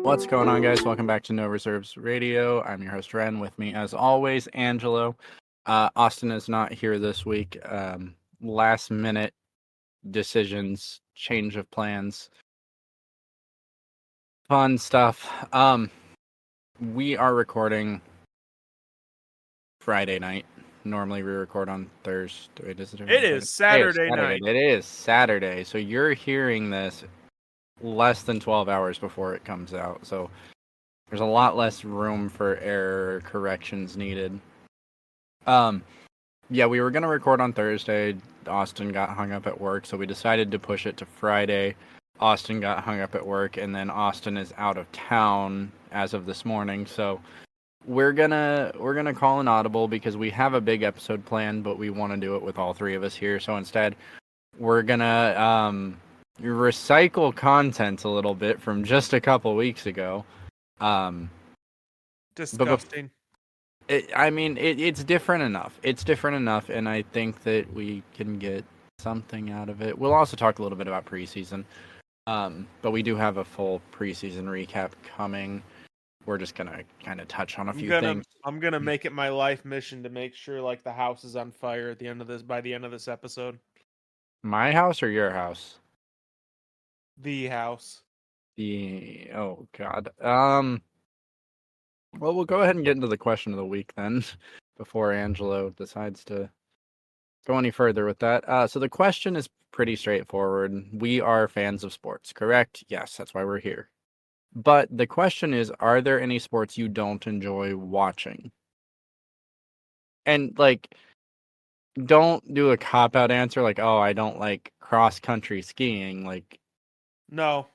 What's going on, guys? Welcome back to No Reserves Radio. I'm your host, Rehn. With me, as always, Angelo. Austin is not here this week. Last minute decisions, change of plans, fun stuff. We are recording Friday night. Normally we record on Thursday. It is Saturday night. It is Saturday. So you're hearing this less than 12 hours before it comes out. So there's a lot less room for error or corrections needed. Yeah, we were going to record on Thursday. Austin got hung up at work, so we decided to push it to Friday. Austin got hung up at work, and then Austin is out of town as of this morning. So we're gonna call an audible because we have a big episode planned, but we want to do it with all three of us here. So instead, we're gonna recycle content a little bit from just a couple weeks ago. Disgusting. It's different enough. It's different enough, and I think that we can get something out of it. We'll also talk a little bit about preseason, but we do have a full preseason recap coming. We're just gonna kind of touch on a few things. I'm gonna make it my life mission to make sure like the house is on fire at the end of this by the end of this episode. My house or your house? The house. Oh God. Well, we'll go ahead and get into the question of the week then, before Angelo decides to go any further with that. So the question is pretty straightforward. We are fans of sports, correct? Yes, that's why we're here. But the question is, are there any sports you don't enjoy watching? And, like, don't do a cop-out answer like, oh, I don't like cross-country skiing. Like, no.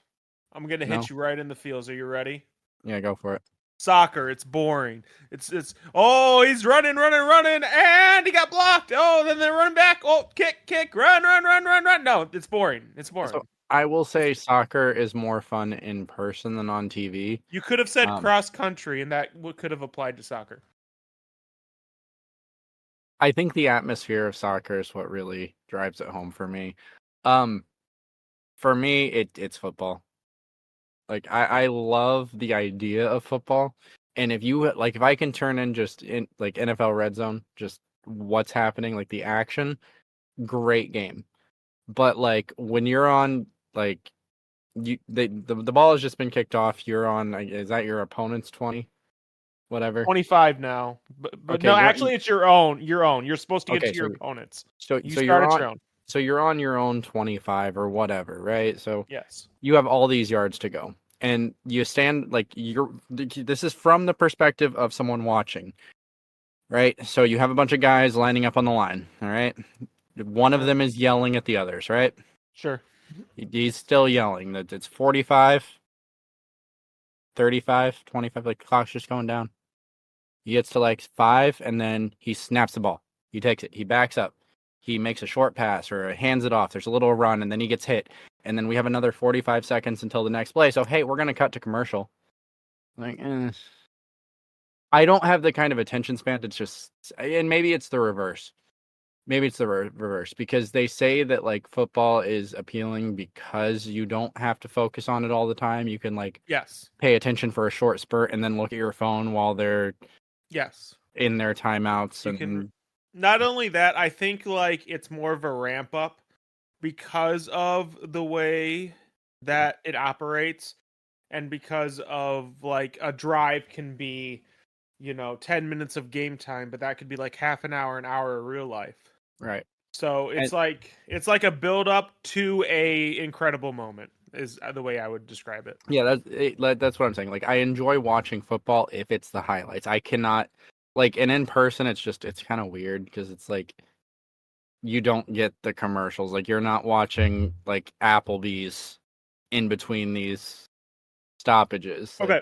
I'm going to No? hit you right in the feels. Are you ready? Yeah, go for it. Soccer, it's boring. It's oh, he's running, and he got blocked. Oh, then they're running back. Oh, kick, run. No, it's boring. It's boring. So I will say soccer is more fun in person than on TV. You could have said cross country, and that could have applied to soccer. I think the atmosphere of soccer is what really drives it home for me. For me, it's football. Like, I love the idea of football, and if I can turn in just in like NFL Red Zone, just what's happening, like the action, great game. But like when you're on like the ball has just been kicked off, you're on, is that your opponent's 20? Whatever. 25 now, but Okay, no, actually, it's your own. You're supposed to get Okay, to your opponents. So You so start you're at on your own. so you're on your own 25 or whatever, right? So Yes. you have all these yards to go, and you stand like this is from the perspective of someone watching, right? So you have a bunch of guys lining up on the line, all right? One of them is yelling at the others, right? Sure. He's still yelling that it's 45, 35, 25, like the clock's just going down. He gets to like 5, and then he snaps the ball. He takes it. He backs up. He makes a short pass or hands it off. There's a little run, and then he gets hit. And then we have another 45 seconds until the next play. So, hey, we're going to cut to commercial. Like, I don't have the kind of attention span. It's just, and maybe it's the reverse. Maybe it's the reverse, because they say that like football is appealing because you don't have to focus on it all the time. You can like pay attention for a short spurt and then look at your phone while they're in their timeouts. Not only that, I think like it's more of a ramp up because of the way that it operates, and because of like a drive can be, 10 minutes of game time, but that could be like half an hour of real life. Right. So it's like a build up to a incredible moment is the way I would describe it. Yeah, that's what I'm saying. Like, I enjoy watching football if it's the highlights. I cannot, like, and in person, it's kind of weird because it's like you don't get the commercials. Like, you're not watching like Applebee's in between these stoppages. Okay.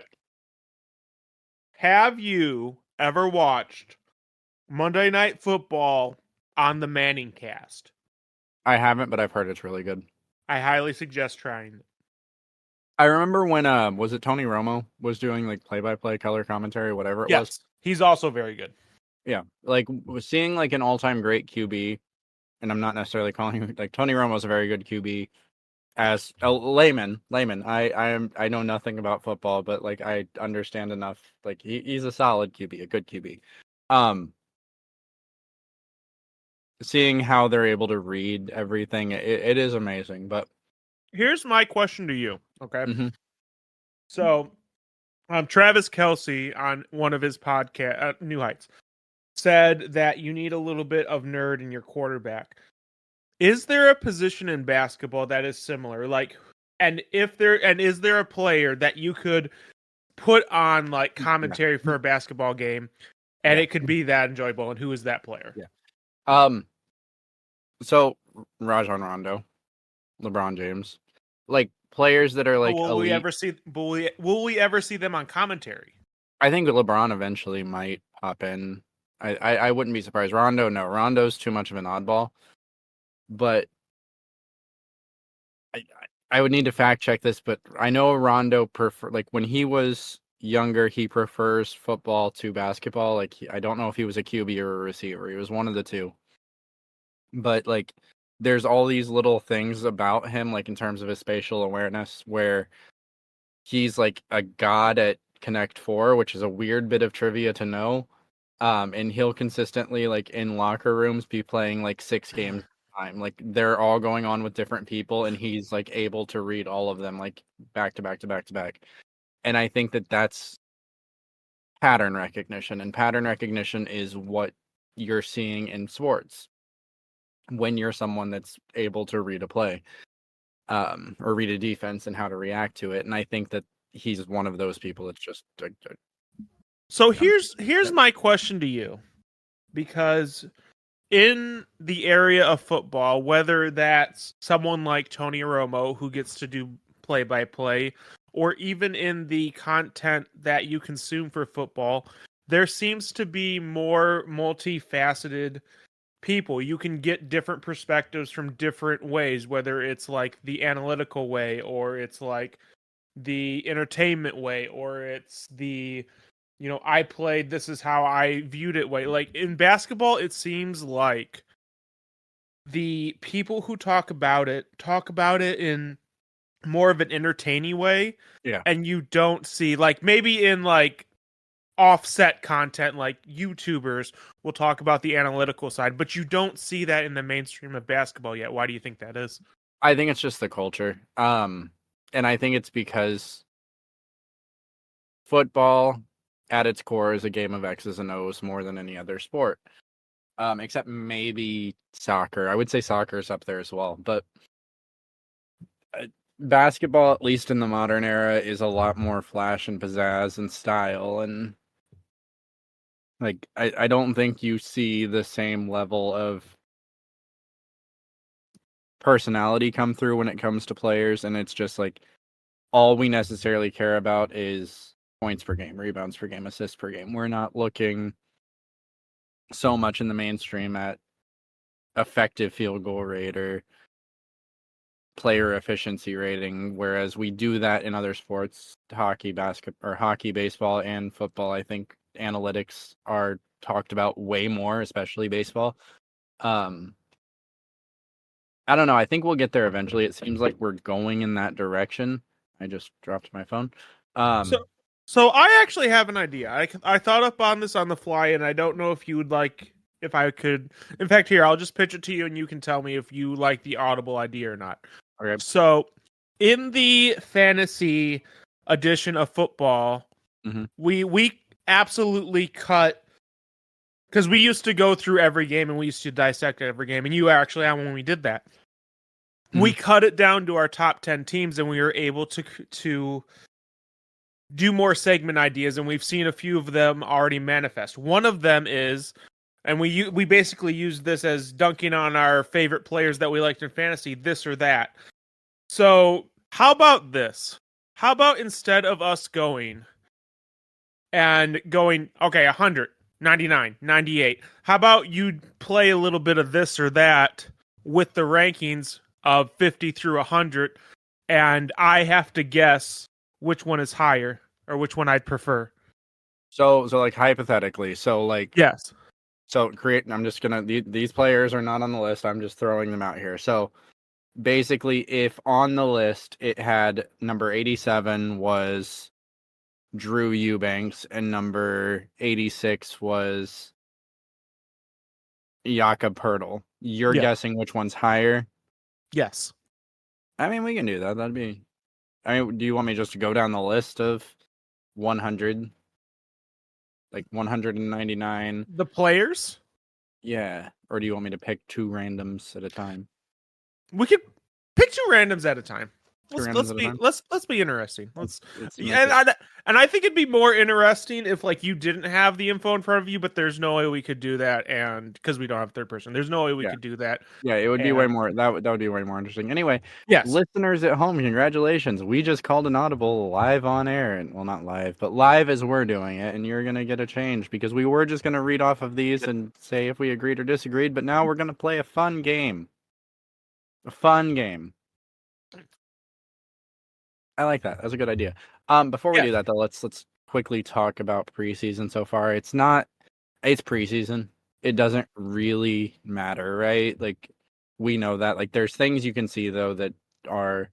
Have you ever watched Monday Night Football on the Manning Cast? I haven't, but I've heard it's really good. I highly suggest trying it. I remember when was it Tony Romo was doing like play-by-play color commentary, whatever it was. He's also very good. Yeah, like seeing like an all-time great QB, and I'm not necessarily calling him like Tony Romo's a very good QB. As a layman, I know nothing about football, but like I understand enough. Like he's a solid QB, a good QB. Um, Seeing how they're able to read everything, it is amazing. But Here's my question to you. Okay. mhm, So, Travis Kelsey on one of his podcast, New Heights, said that you need a little bit of nerd in your quarterback. Is there a position in basketball that is similar? Like, and is there a player that you could put on like yeah, commentary for a basketball game and yeah, it could be that enjoyable? And who is that player? yeah. Um, so Rajon Rondo, LeBron James, like players that are But like will we elite. ever see? Will we ever see them on commentary? I think LeBron eventually might hop in. I wouldn't be surprised. Rondo, no, Rondo's too much of an oddball. But I I would need to fact check this, but I know Rondo prefer like when he was younger, he prefers football to basketball. Like I don't know if he was a QB or a receiver. He was one of the two. But like there's all these little things about him, like in terms of his spatial awareness, where he's like a god at Connect Four, which is a weird bit of trivia to know. And he'll consistently like in locker rooms be playing like 6 games at a time. Like they're all going on with different people, and he's like able to read all of them like back to back to back to back. And I think that that's pattern recognition, and pattern recognition is what you're seeing in sports when you're someone that's able to read a play, or read a defense and how to react to it. And I think that he's one of those people that's just So um, here's my question to you, because in the area of football, whether that's someone like Tony Romo who gets to do play by play, or even in the content that you consume for football, there seems to be more multifaceted people. You can get different perspectives from different ways, whether it's like the analytical way, or it's like the entertainment way, or it's the I played, this is how I viewed it way. Like in basketball, it seems like the people who talk about it in more of an entertaining way, yeah. and you don't see, like, maybe in like offset content, like YouTubers will talk about the analytical side, but you don't see that in the mainstream of basketball yet. Why do you think that is? I think it's just the culture. And I think it's because football at its core is a game of X's and O's more than any other sport. Except maybe soccer. I would say soccer is up there as well. But basketball, at least in the modern era, is a lot more flash and pizzazz and style. And like, I don't think you see the same level of personality come through when it comes to players. And it's just like, all we necessarily care about is points per game, rebounds per game, assists per game. We're not looking so much in the mainstream at effective field goal rate or player efficiency rating, whereas we do that in other sports, hockey, basketball, or hockey, baseball, and football. I think analytics are talked about way more, especially baseball. Um, I don't know. I think we'll get there eventually. It seems like we're going in that direction. I just dropped my phone. So, so I actually have an idea. I thought up on this on the fly, and I don't know if you would like, if I could. In fact, here, I'll just pitch it to you, and you can tell me if you like the audible idea or not. Okay. So, in the fantasy edition of football, Mm-hmm. we absolutely cut, because we used to go through every game and we used to dissect every game, and you actually on when we did that. We cut it down to our top 10 teams, and we were able to do more segment ideas, and we've seen a few of them already manifest. One of them is, and we basically use this as dunking on our favorite players that we liked in fantasy, this or that. So how about this? How about instead of us going okay, 100, 99, 98, how about you play a little bit of this or that with the rankings of 50 through 100, and I have to guess which one is higher or which one I'd prefer. So like hypothetically, so like Yes. So I'm just gonna these players are not on the list. I'm just throwing them out here. So basically, if on the list it had number 87 was Drew Eubanks and number 86 was Jakob Pertl, you're Yeah. guessing which one's higher? Yes. I mean, we can do that. That'd be. I mean, do you want me just to go down the list of 100, like 199? The players? Yeah, or do you want me to pick two randoms at a time? We could pick two randoms at a time. Two Let's randoms let's at a be time. let's be interesting. Let's Let's make and it. I think it'd be more interesting if like you didn't have the info in front of you, but there's no way we could do that, and because we don't have third person, there's no way we Yeah. could do that. Yeah, it would be way And more. That would be way more interesting. Anyway, yes, listeners at home, congratulations! We just called an audible live on air, and well, not live, but live as we're doing it, and you're gonna get a change because we were just gonna read off of these and say if we agreed or disagreed, but now we're gonna play a fun game. A fun game. I like that. That's a good idea. Before we yeah. do that though, let's quickly talk about preseason so far. It's preseason. It doesn't really matter, right? Like we know that. Like there's things you can see though that are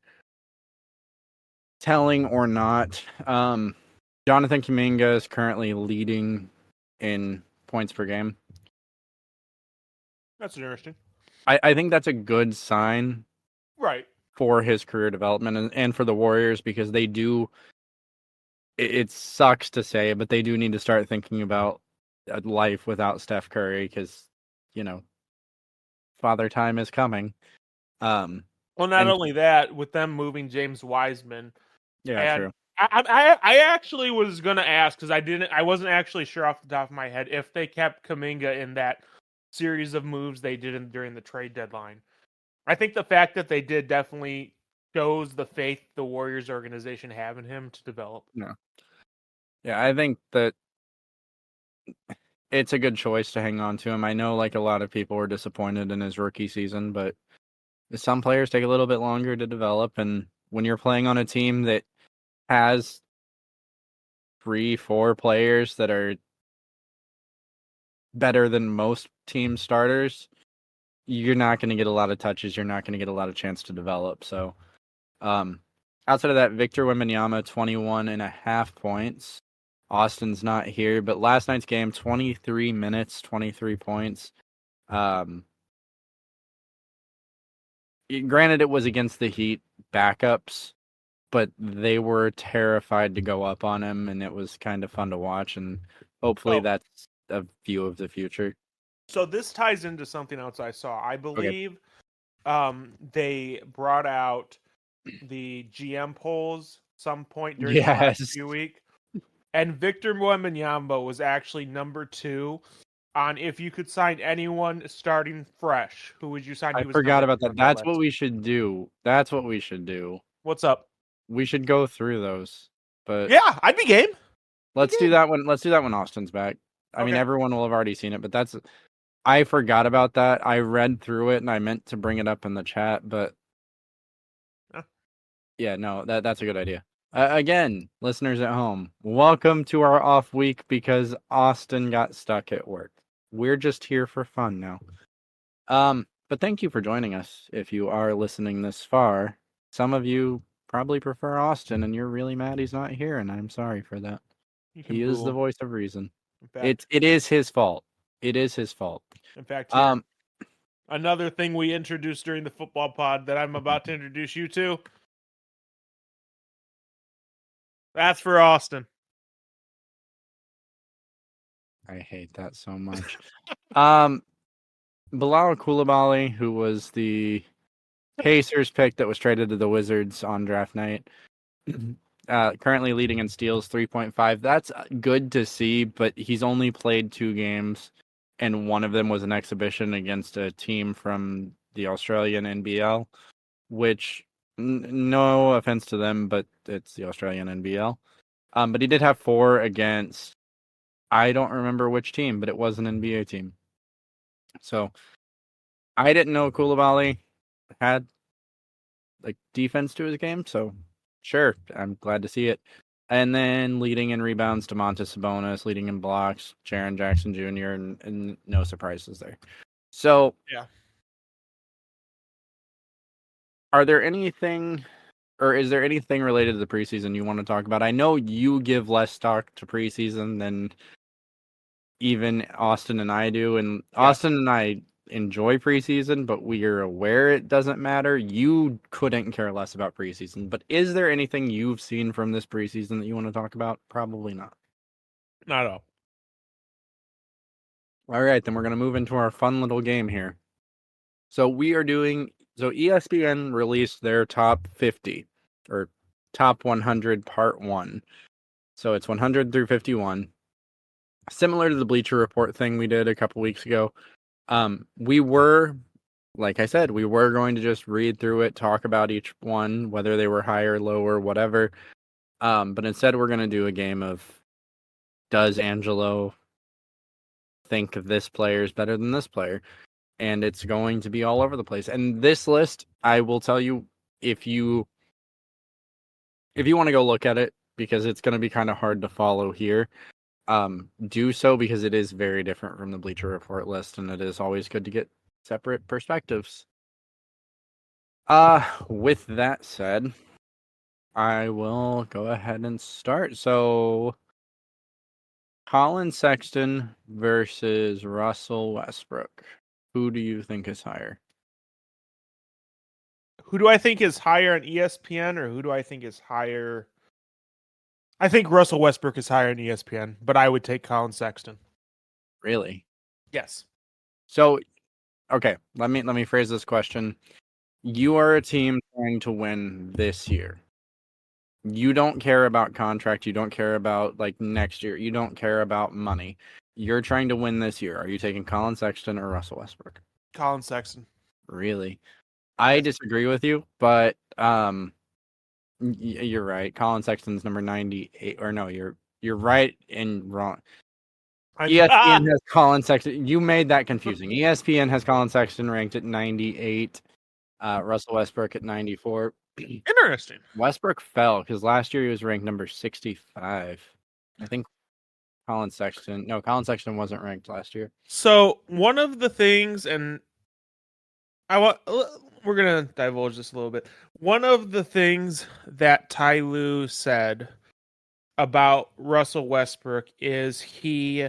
telling or not. Jonathan Kuminga is currently leading in points per game. That's interesting. I think that's a good sign Right. for his career development and for the Warriors because they do. It sucks to say, but they do need to start thinking about a life without Steph Curry because, you know, father time is coming. Well, not And only that, with them moving James Wiseman, yeah, and true. I actually was gonna ask because I wasn't actually sure off the top of my head if they kept Kaminga in that series of moves they did during the trade deadline. I think the fact that they did definitely shows the faith the Warriors organization have in him to develop. No. Yeah, I think that it's a good choice to hang on to him. I know like a lot of people were disappointed in his rookie season, but some players take a little bit longer to develop. And when you're playing on a team that has 3, 4 players that are better than most team starters, you're not going to get a lot of touches. You're not going to get a lot of chance to develop. So, outside of that, Victor Wembanyama, 21.5 points. Austin's not here, but last night's game, 23 minutes, 23 points. Granted, it was against the Heat backups, but they were terrified to go up on him, and it was kind of fun to watch. And hopefully, Oh, that's a view of the future. so this ties into something else I saw. I Okay. believe they brought out the GM polls some point during the last Yes, few weeks, and Victor Wembanyama was actually number 2 on if you could sign anyone starting fresh. Who would you sign? I He was forgot number about 2 that. on that That's what list. we should do. That's what we should do. What's up? We should go through those, but Yeah, I'd be game. let's do that when Austin's back. I mean, Okay. everyone will have already seen it, but I forgot about that. I read through it and I meant to bring it up in the chat, but Huh. yeah, no, that's a good idea. Again, listeners at home, welcome to our off week because Austin got stuck at work. We're just here for fun now. But thank you for joining us. If you are listening this far, some of you probably prefer Austin, and you're really mad he's not here, and I'm sorry for that. You can He is boo the him. voice of reason. In fact, It is his fault. It is his fault. here, Um, another thing we introduced during the football pod that I'm about to introduce you to. That's for Austin. I hate that so much. um, Bilal Coulibaly, who was the Pacers pick that was traded to the Wizards on draft night, currently leading in steals 3.5. That's good to see, but he's only played 2 games, and one of them was an exhibition against a team from the Australian NBL, which, no offense to them, but it's the Australian NBL. But he did have 4 against, I don't remember which team, but it was an NBA team. So I didn't know Coulibaly had like defense to his game, so sure, I'm glad to see it. And then leading in rebounds, DeMontis Sabonis, leading in blocks, Jaren Jackson Jr., and no surprises there. So, Yeah. are there anything, or is there anything related to the preseason you want to talk about? I know you give less stock to preseason than even Austin and I do, and Austin and I enjoy preseason, but we are aware it doesn't matter. You couldn't care less about preseason, but is there anything you've seen from this preseason that you want to talk about? Probably not. Not at all. All right, then we're going to move into our fun little game here. So ESPN released their top 50 or top 100 part 1. So it's 100 through 51. Similar to the Bleacher Report thing we did a couple weeks ago. We were, like I said, we were going to just read through it, talk about each one, whether they were higher, lower, whatever. But instead we're going to do a game of, does Angelo think this player is better than this player? And it's going to be all over the place. And this list, I will tell you, if you want to go look at it, because it's going to be kind of hard to follow here, do so, because it is very different from the Bleacher Report list, and it is always good to get separate perspectives. With that said, I will go ahead and start. So, Colin Sexton versus Russell Westbrook. Who do you think is higher? Who do I think is higher on ESPN, or who do I think is higher? I think Russell Westbrook is higher on ESPN, but I would take Colin Sexton. Really? Yes. So, okay, let me phrase this question. You are a team trying to win this year. You don't care about contract. You don't care about like next year. You don't care about money. You're trying to win this year. Are you taking Colin Sexton or Russell Westbrook? Colin Sexton. Really? I disagree with you, but you're right. Colin Sexton's number 98, or no, you're right and wrong. ESPN has Colin Sexton. You made that confusing. ESPN has Colin Sexton ranked at 98. Russell Westbrook at 94. Interesting. Westbrook fell because last year he was ranked number 65. I think Colin Sexton wasn't ranked last year. So one of the things, and we're gonna divulge this a little bit. One of the things that Ty Lue said about Russell Westbrook is he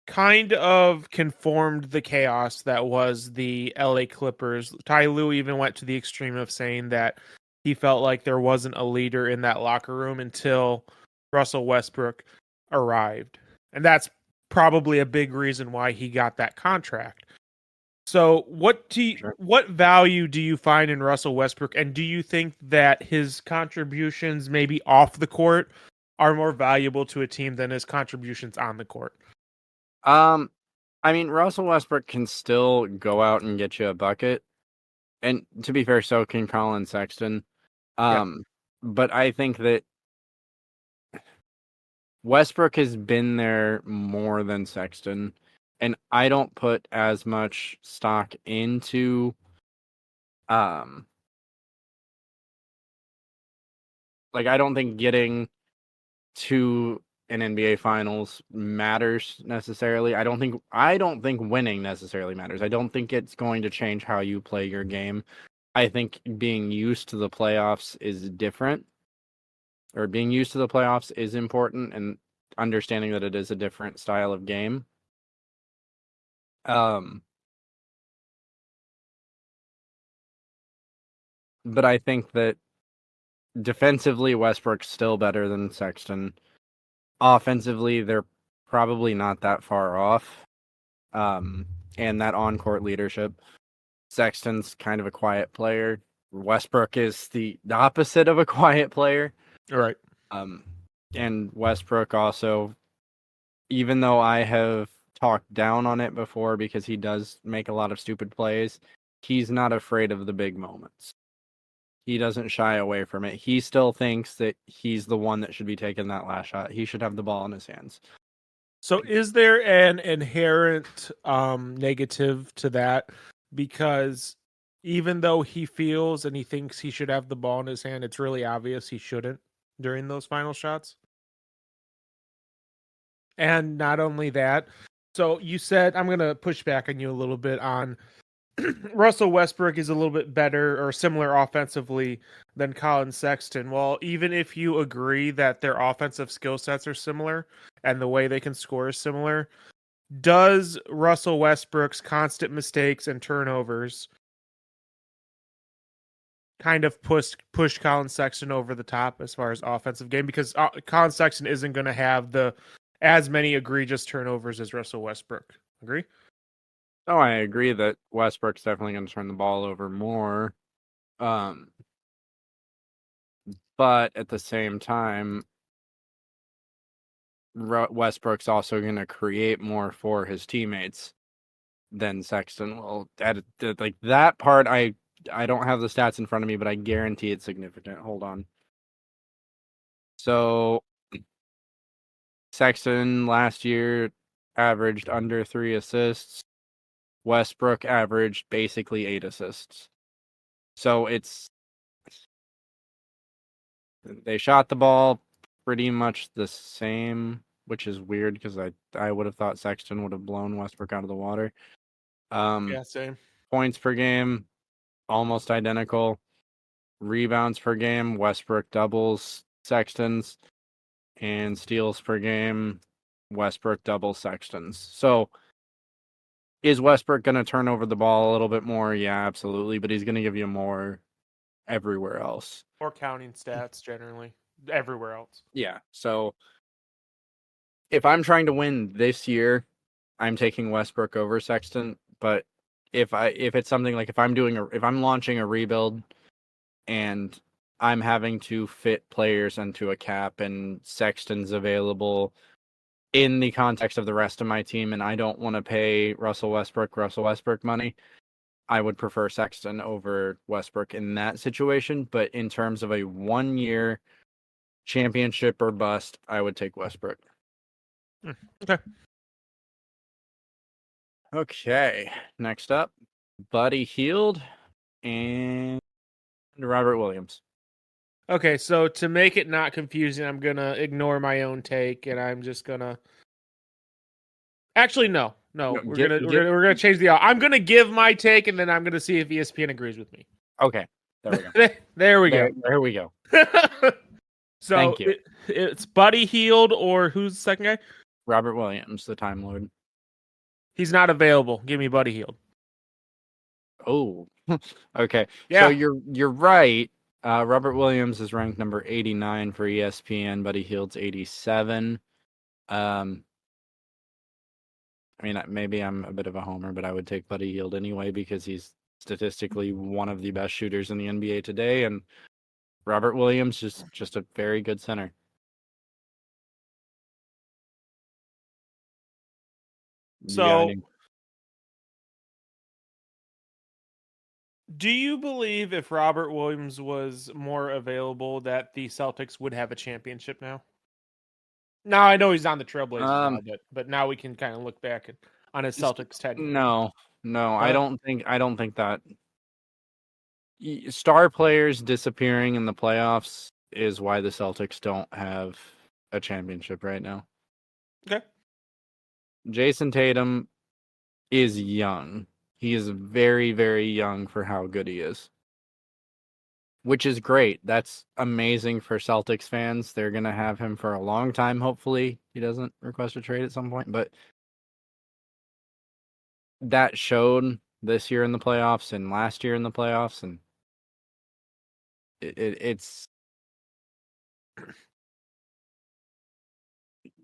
kind of conformed the chaos that was the LA Clippers. Ty Lue even went to the extreme of saying that he felt like there wasn't a leader in that locker room until Russell Westbrook arrived. And that's probably a big reason why he got that contract. So what value do you find in Russell Westbrook, and do you think that his contributions maybe off the court are more valuable to a team than his contributions on the court? I mean, Russell Westbrook can still go out and get you a bucket. And to be fair, so can Colin Sexton. But I think that Westbrook has been there more than Sexton. And I don't put as much stock into like, I don't think getting to an NBA Finals matters necessarily. I don't think winning necessarily matters. I don't think it's going to change how you play your game. I think being used to the playoffs is different, or being used to the playoffs is important, and understanding that it is a different style of game. But I think that defensively, Westbrook's still better than Sexton. Offensively, they're probably not that far off. And that on-court leadership, Sexton's kind of a quiet player. Westbrook is the opposite of a quiet player. All right. And Westbrook also, even though I have talked down on it before because he does make a lot of stupid plays, he's not afraid of the big moments. He doesn't shy away from it. He still thinks that he's the one that should be taking that last shot. He should have the ball in his hands. So is there an inherent negative to that? Because even though he feels and he thinks he should have the ball in his hand, it's really obvious he shouldn't during those final shots. And not only that, so you said, I'm going to push back on you a little bit on Russell Westbrook is a little bit better or similar offensively than Colin Sexton. Well, even if you agree that their offensive skill sets are similar and the way they can score is similar, does Russell Westbrook's constant mistakes and turnovers kind of push Colin Sexton over the top as far as offensive game? Because Colin Sexton isn't going to have the as many egregious turnovers as Russell Westbrook. Agree? Oh, I agree that Westbrook's definitely going to turn the ball over more. But at the same time, Westbrook's also going to create more for his teammates than Sexton will. Like that part, I don't have the stats in front of me, but I guarantee it's significant. Hold on. So Sexton last year averaged under 3 assists. Westbrook averaged basically 8 assists. So they shot the ball pretty much the same, which is weird because I would have thought Sexton would have blown Westbrook out of the water. Yeah, same. Points per game, almost identical. Rebounds per game, Westbrook doubles Sexton's, and steals per game, Westbrook doubles Sexton's. So is Westbrook going to turn over the ball a little bit more? Yeah, absolutely. But he's going to give you more everywhere else. Or counting stats generally everywhere else. Yeah. So if I'm trying to win this year, I'm taking Westbrook over Sexton. But if it's something like if I'm launching a rebuild and I'm having to fit players into a cap and Sexton's available in the context of the rest of my team and I don't want to pay Russell Westbrook money, I would prefer Sexton over Westbrook in that situation. But in terms of a 1-year championship or bust, I would take Westbrook. Okay. Okay. Next up, Buddy Hield and Robert Williams. Okay, so to make it not confusing, I'm gonna ignore my own take, and I'm just gonna. Actually, no. We're gonna change the. I'm gonna give my take, and then I'm gonna see if ESPN agrees with me. Okay, there we go. There we go. There we go. So Thank you. It's Buddy Hield or who's the second guy? Robert Williams, the Time Lord. He's not available. Give me Buddy Hield. Oh, okay. Yeah. So you're right. Robert Williams is ranked number 89 for ESPN. Buddy Hield's 87. I mean, maybe I'm a bit of a homer, but I would take Buddy Hield anyway because he's statistically one of the best shooters in the NBA today, and Robert Williams is just a very good center. So, do you believe if Robert Williams was more available that the Celtics would have a championship now? Now I know he's on the Trailblazers now, but now we can kind of look back on his Celtics tenure. No, I don't think that star players disappearing in the playoffs is why the Celtics don't have a championship right now. Okay. Jason Tatum is young. He is very, very young for how good he is. Which is great. That's amazing for Celtics fans. They're going to have him for a long time, hopefully. He doesn't request a trade at some point, but that showed this year in the playoffs and last year in the playoffs, and it's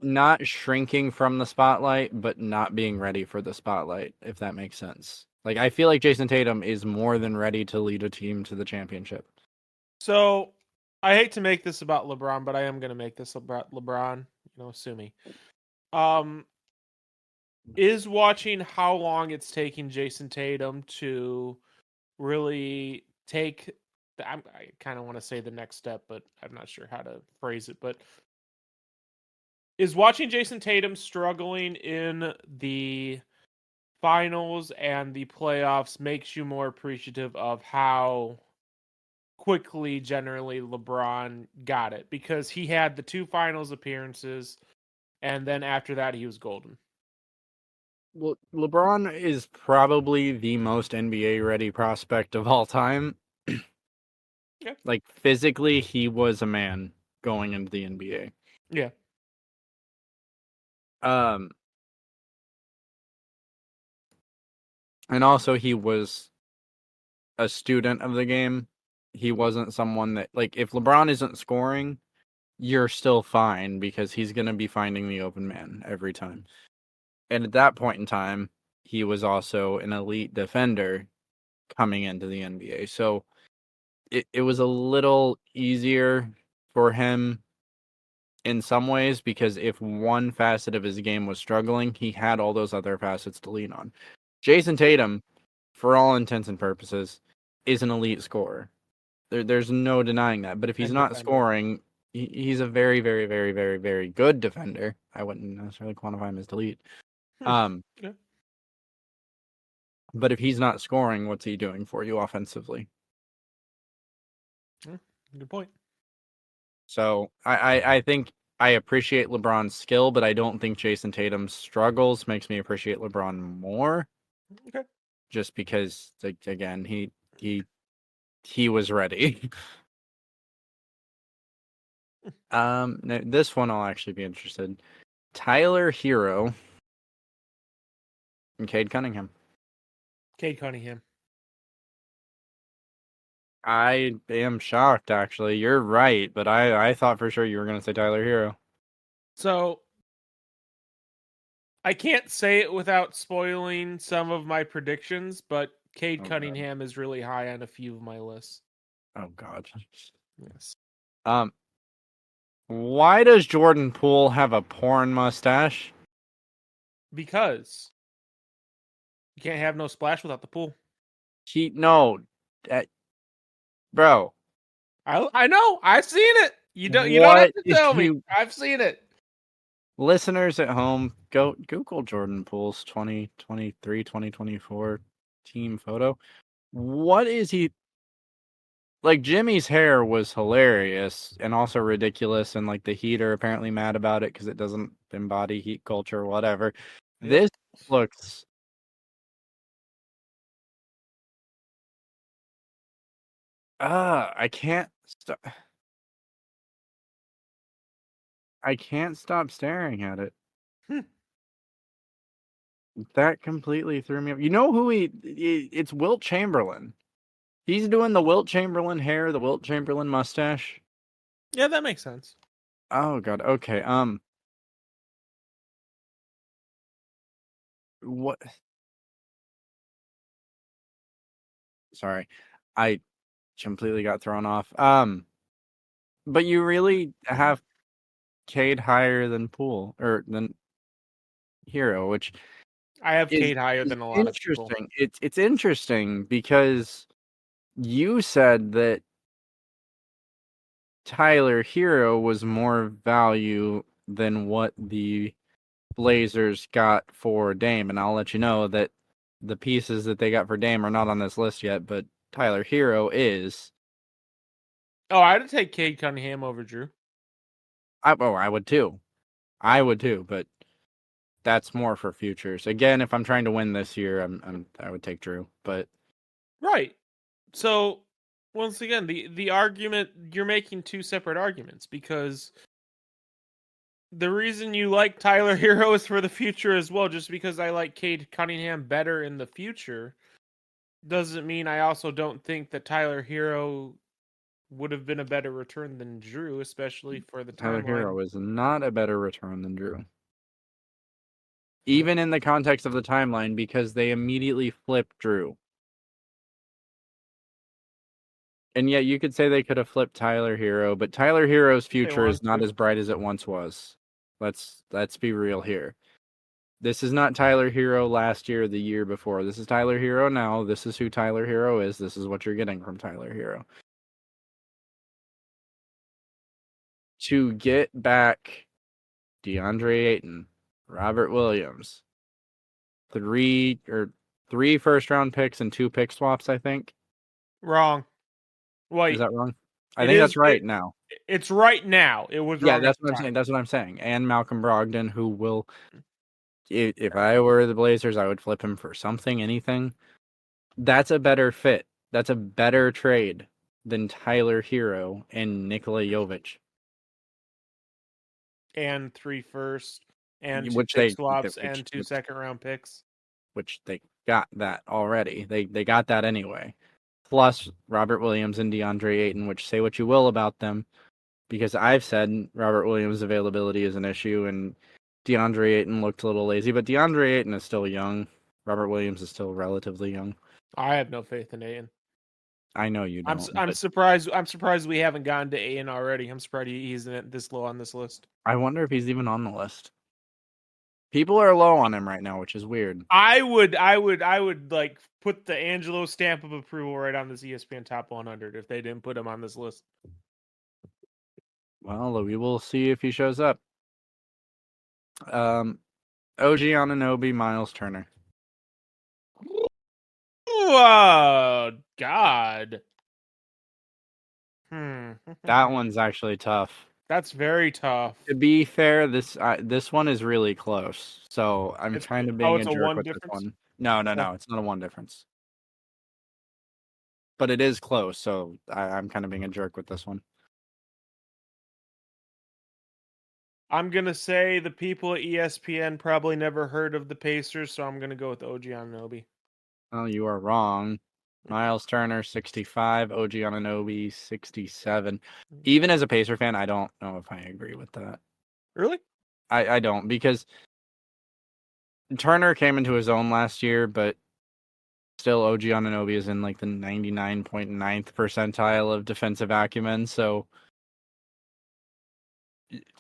not shrinking from the spotlight, but not being ready for the spotlight, if that makes sense. Like, I feel like Jason Tatum is more than ready to lead a team to the championship. So, I hate to make this about LeBron, but I am going to make this about LeBron. Sue me. Is watching how long it's taking Jason Tatum to really take. I kind of want to say the next step, but I'm not sure how to phrase it. But is watching Jason Tatum struggling in the finals and the playoffs makes you more appreciative of how quickly generally LeBron got it, because he had the 2 finals appearances and then after that he was golden. Well, LeBron is probably the most NBA ready prospect of all time. Yeah. Like physically, he was a man going into the NBA. Yeah. And also he was a student of the game. He wasn't someone that, like, if LeBron isn't scoring, you're still fine because he's going to be finding the open man every time. And at that point in time, he was also an elite defender coming into the NBA. So it was a little easier for him in some ways because if one facet of his game was struggling, he had all those other facets to lean on. Jason Tatum, for all intents and purposes, is an elite scorer. There's no denying that. But if he's And not defender. scoring, he's a very, very, very, very, very good defender. I wouldn't necessarily quantify him as elite. Yeah. But if he's not scoring, what's he doing for you offensively? Good point. So I think I appreciate LeBron's skill, but I don't think Jason Tatum's struggles makes me appreciate LeBron more. Okay. Just because, like, again, he was ready. This one I'll actually be interested. Tyler Hero and Cade Cunningham. Cade Cunningham. I am shocked, actually. You're right, but I thought for sure you were going to say Tyler Hero. So I can't say it without spoiling some of my predictions, but Cade Oh, Cunningham is really high on a few of my lists. Oh, God. Yes. Why does Jordan Poole have a porn mustache? Because you can't have no splash without the pool. No, bro. I know. I've seen it. You don't have What to did tell me. you I've seen it. listeners at home go Google Jordan Poole's 2023 2024 team photo? What is he like? Jimmy's hair was hilarious and also ridiculous, and like the Heat are apparently mad about it because it doesn't embody Heat culture or whatever. Yep. This looks I can't stop staring at it. That completely threw me off. You know who it's Wilt Chamberlain. He's doing the Wilt Chamberlain hair, the Wilt Chamberlain mustache. Yeah, that makes sense. Oh god. Okay. What? Sorry. I completely got thrown off. But you really have Cade higher than Poole or than Hero, which I have is Cade higher than a lot of people. interesting. It's interesting because you said that Tyler Hero was more value than what the Blazers got for Dame, and I'll let you know that the pieces that they got for Dame are not on this list yet, but Tyler Hero is. Oh, I'd take Cade Cunningham over Drew. I would too. I would too, but that's more for futures. Again, if I'm trying to win this year, I would take Drew, but Right. So once again, the argument, you're making two separate arguments because the reason you like Tyler Hero is for the future as well. Just because I like Cade Cunningham better in the future doesn't mean I also don't think that Tyler Hero would have been a better return than Drew, especially for the Tyler timeline. Hero is not a better return than Drew. Even in the context of the timeline, because they immediately flipped Drew. And yet you could say they could have flipped Tyler Hero, but Tyler Hero's future is not as bright as it once was. Let's be real here. This is not Tyler Hero last year, the year before. This is Tyler Hero now. This is who Tyler Hero is. This is what you're getting from Tyler Hero. To get back DeAndre Ayton, Robert Williams, three first round picks and 2 pick swaps, I think. Wrong. Wait. Is that wrong? I think that's right now. It's right now. It was Yeah, wrong at that's the what I'm time. saying. That's what I'm saying. And Malcolm Brogdon, who will, if I were the Blazers, I would flip him for something, anything. That's a better fit. That's a better trade than Tyler Hero and Nikola Jovic, And 3 first and 2 which pick they swaps and 2 which second round picks. which they got that already. They got that anyway. Plus Robert Williams and DeAndre Ayton, which say what you will about them, because I've said Robert Williams' availability is an issue, and DeAndre Ayton looked a little lazy, but DeAndre Ayton is still young. Robert Williams is still relatively young. I have no faith in Aiden. I know you don't, I'm but surprised. I'm surprised we haven't gotten to Aiden already. I'm surprised he's this low on this list. I wonder if he's even on the list. People are low on him right now, which is weird. I would like put the Angelo stamp of approval right on this ESPN Top 100 if they didn't put him on this list. Well, we will see if he shows up. OG Anunoby, Miles Turner. Oh God. That one's actually tough. That's very tough. To be fair, this one is really close. So I'm kind of being It's a a jerk one with this difference. one. No, it's not a one difference. But it is close, so I'm kind of being a jerk with this one. I'm gonna say the people at ESPN probably never heard of the Pacers, so I'm gonna go with OG Anunoby. Oh, you are wrong. Miles Turner, 65. OG Anunoby, 67. Even as a Pacer fan, I don't know if I agree with that. Really? I don't, because Turner came into his own last year, but still OG Anunoby is in like the 99.9th percentile of defensive acumen. So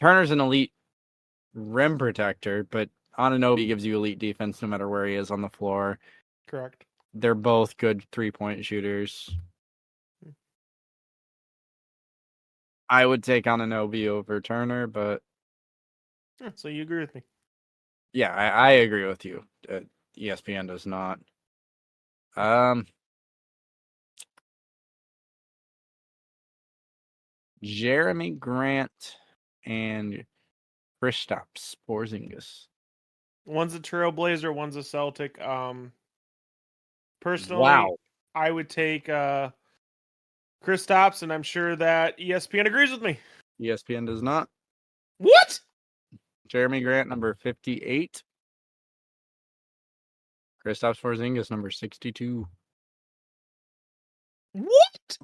Turner's an elite rim protector, but Anunoby gives you elite defense no matter where he is on the floor. Correct. They're both good 3-point shooters. I would take Anunoby over Turner, but So you agree with me? yeah, I agree with you. ESPN does not. Jeremy Grant and Kristaps Porzingis. One's a Trailblazer, one's a Celtic. Personally, Wow. I would take Kristaps, and I'm sure that ESPN agrees with me. ESPN does not. What? Jeremy Grant, number 58. Kristaps Porzingis, number 62. What?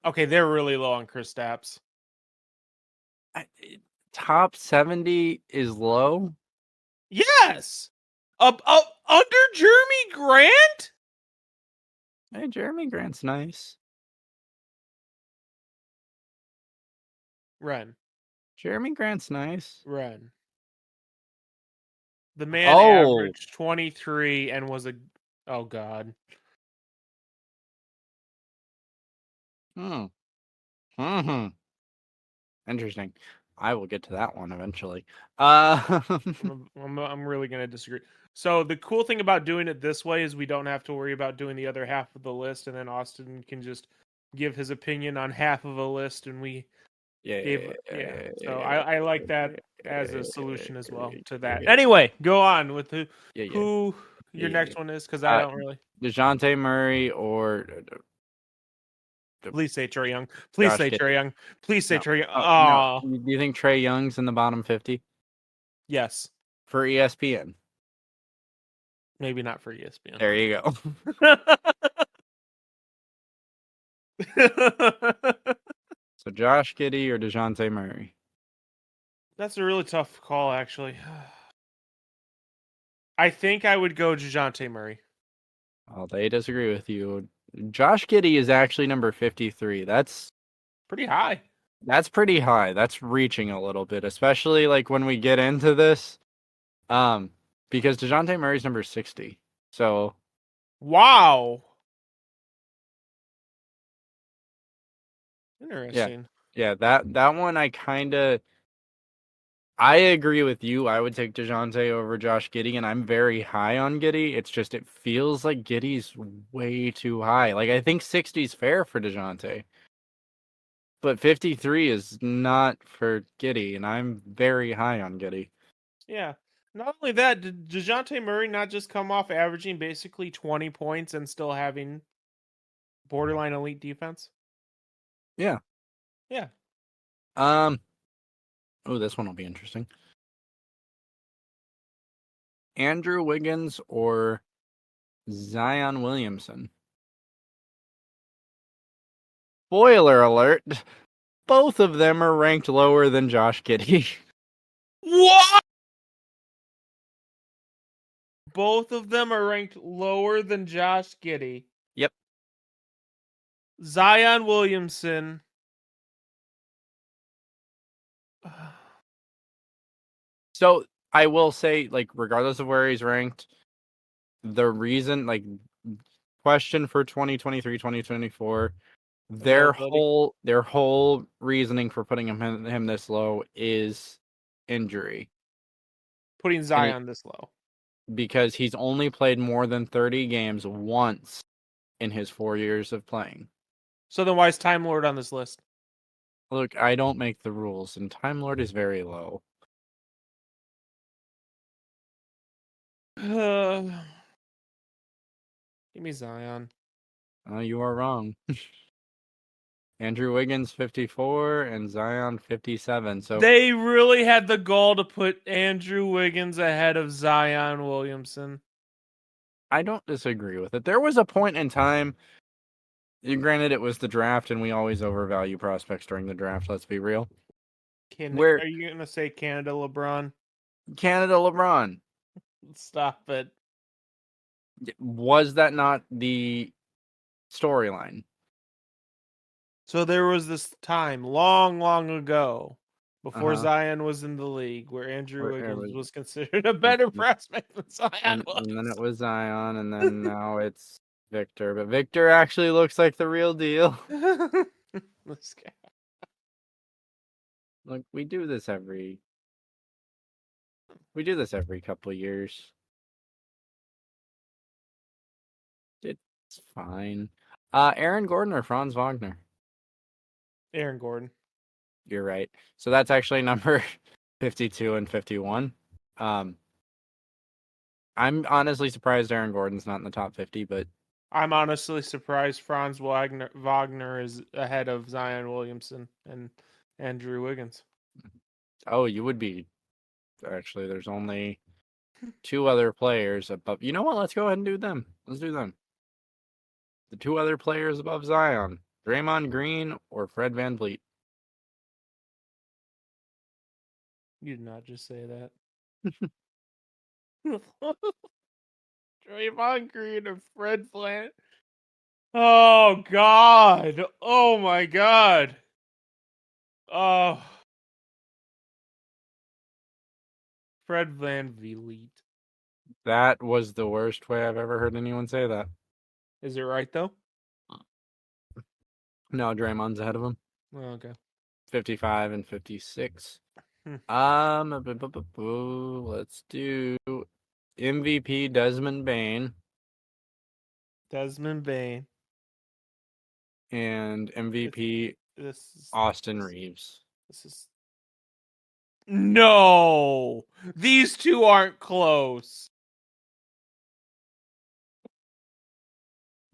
Okay, they're really low on Kristaps. Top 70 is low. Yes. Up under Jeremy Grant? Hey, Jeremy Grant's nice. Run. Jeremy Grant's nice. Run. The man Oh. averaged 23 and was a oh god. Hmm. Interesting. I will get to that one eventually. I'm really gonna disagree. So the cool thing about doing it this way is we don't have to worry about doing the other half of the list, and then Austin can just give his opinion on half of a list, and we gave So I like that as a solution as well to that. Anyway, go on with who your next one is, because I don't really. DeJounte Murray or Please say Trae Young. Please Josh say Giddey. Trae Young. Please say Trae Young. No. Do you think Trae Young's in the bottom 50 Yes. for ESPN? Maybe not for ESPN. There you go. So Josh Giddey or DeJounte Murray? That's a really tough call, actually. I think I would go DeJounte Murray. Well, they disagree with you. Josh Giddey is actually number 53. That's pretty high. That's pretty high. That's reaching a little bit, especially like when we get into this. Because DeJounte Murray's number 60. So wow. Interesting. Yeah, that one I kind of I agree with you. I would take DeJounte over Josh Giddey, and I'm very high on Giddey. It's just it feels like Giddey's way too high. Like I think 60 is fair for DeJounte, but 53 is not for Giddey, and I'm very high on Giddey. Yeah. Not only that, did DeJounte Murray not just come off averaging basically 20 points and still having borderline elite defense? Yeah. Yeah. Oh, this one will be interesting. Andrew Wiggins or Zion Williamson? Spoiler alert, both of them are ranked lower than Josh Giddey. What? Both of them are ranked lower than Josh Giddey. Yep. Zion Williamson. So I will say, like, regardless of where he's ranked, the reason, like, question for 2023, 2024, their Availability. whole reasoning for putting him this low is injury. Putting Zion this low. Because he's only played more than 30 games once in his 4 years of playing. So then why is Time Lord on this list? Look, I don't make the rules, and Time Lord is very low. Give me Zion. You are wrong. Andrew Wiggins 54 and Zion 57. So They really had the gall to put Andrew Wiggins ahead of Zion Williamson. I don't disagree with it. There was a point in time, granted it was the draft and we always overvalue prospects during the draft, let's be real. Where Are you going to say Canada LeBron? Canada LeBron. Stop it. Was that not the storyline? So there was this time long, long ago, before Zion was in the league, where Andrew Wiggins was considered a better prospect than Zion was. And then it was Zion, and then now it's Victor. But Victor actually looks like the real deal. This guy. Like we do this every couple of years. It's fine. Aaron Gordon or Franz Wagner? Aaron Gordon. You're right. So that's actually number 52 and 51. I'm honestly surprised Aaron Gordon's not in the top 50, but I'm honestly surprised Franz Wagner is ahead of Zion Williamson and Andrew Wiggins. oh, you would be. Actually, there's only 2 other players above. You know what? Let's go ahead and do them. Let's do them. The 2 other players above Zion, Draymond Green or Fred VanVleet. You did not just say that. Draymond Green or Fred Plant. Oh God! Oh my God! Oh, Fred VanVleet. That was the worst way I've ever heard anyone say that. Is it right though? No, Draymond's ahead of him. Oh, okay. 55 and 56. Let's do MVP Desmond Bain Desmond Bain. and MVP Austin Reeves. This is no. These two aren't close.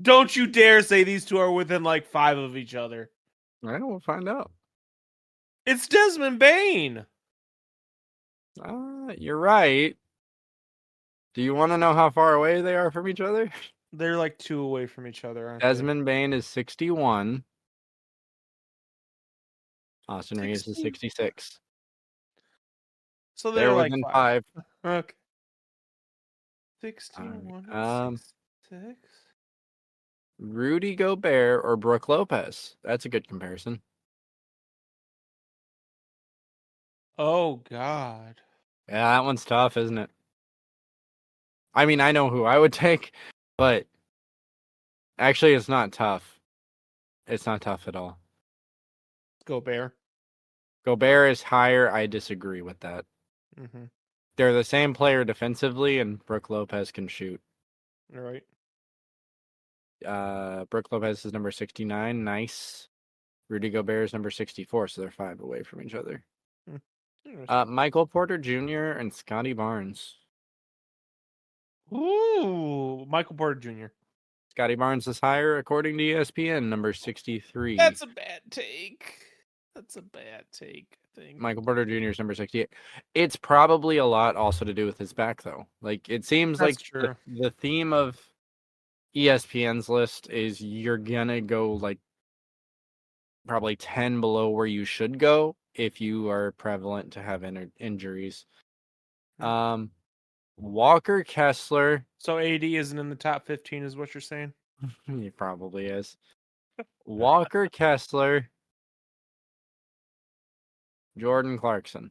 Don't you dare say these two are within like 5 of each other. All right, we'll find out. It's Desmond Bain. You're right. Do you want to know how far away they are from each other? They're like 2 away from each other, aren't Desmond Bain is 61. Austin Reeves is 66. So they're like within 5. 5. Okay. 61 and 66. Rudy Gobert or Brooke Lopez? That's a good comparison. Oh God. Yeah, that one's tough, isn't it? I mean, I know who I would take, but actually it's not tough. It's not tough at all. Gobert. Gobert is higher. I disagree with that. Mm-hmm. They're the same player defensively, and Brooke Lopez can shoot. All right. Brooke Lopez is number 69. Nice. Rudy Gobert is number 64, so they're 5 away from each other. Hmm. Interesting. Michael Porter Jr. and Scotty Barnes. Ooh, Michael Porter Jr. Scotty Barnes is higher according to ESPN, number 63. That's a bad take. That's a bad take, I think. Michael Porter Jr. is number 68. It's probably a lot also to do with his back, though. Like, it seems That's like true. the theme of ESPN's list is you're gonna go, like, probably 10 below where you should go if you are prevalent to have injuries. Hmm. Walker Kessler, So AD isn't in the top 15, is what you're saying? he probably is. Walker Kessler, Jordan Clarkson.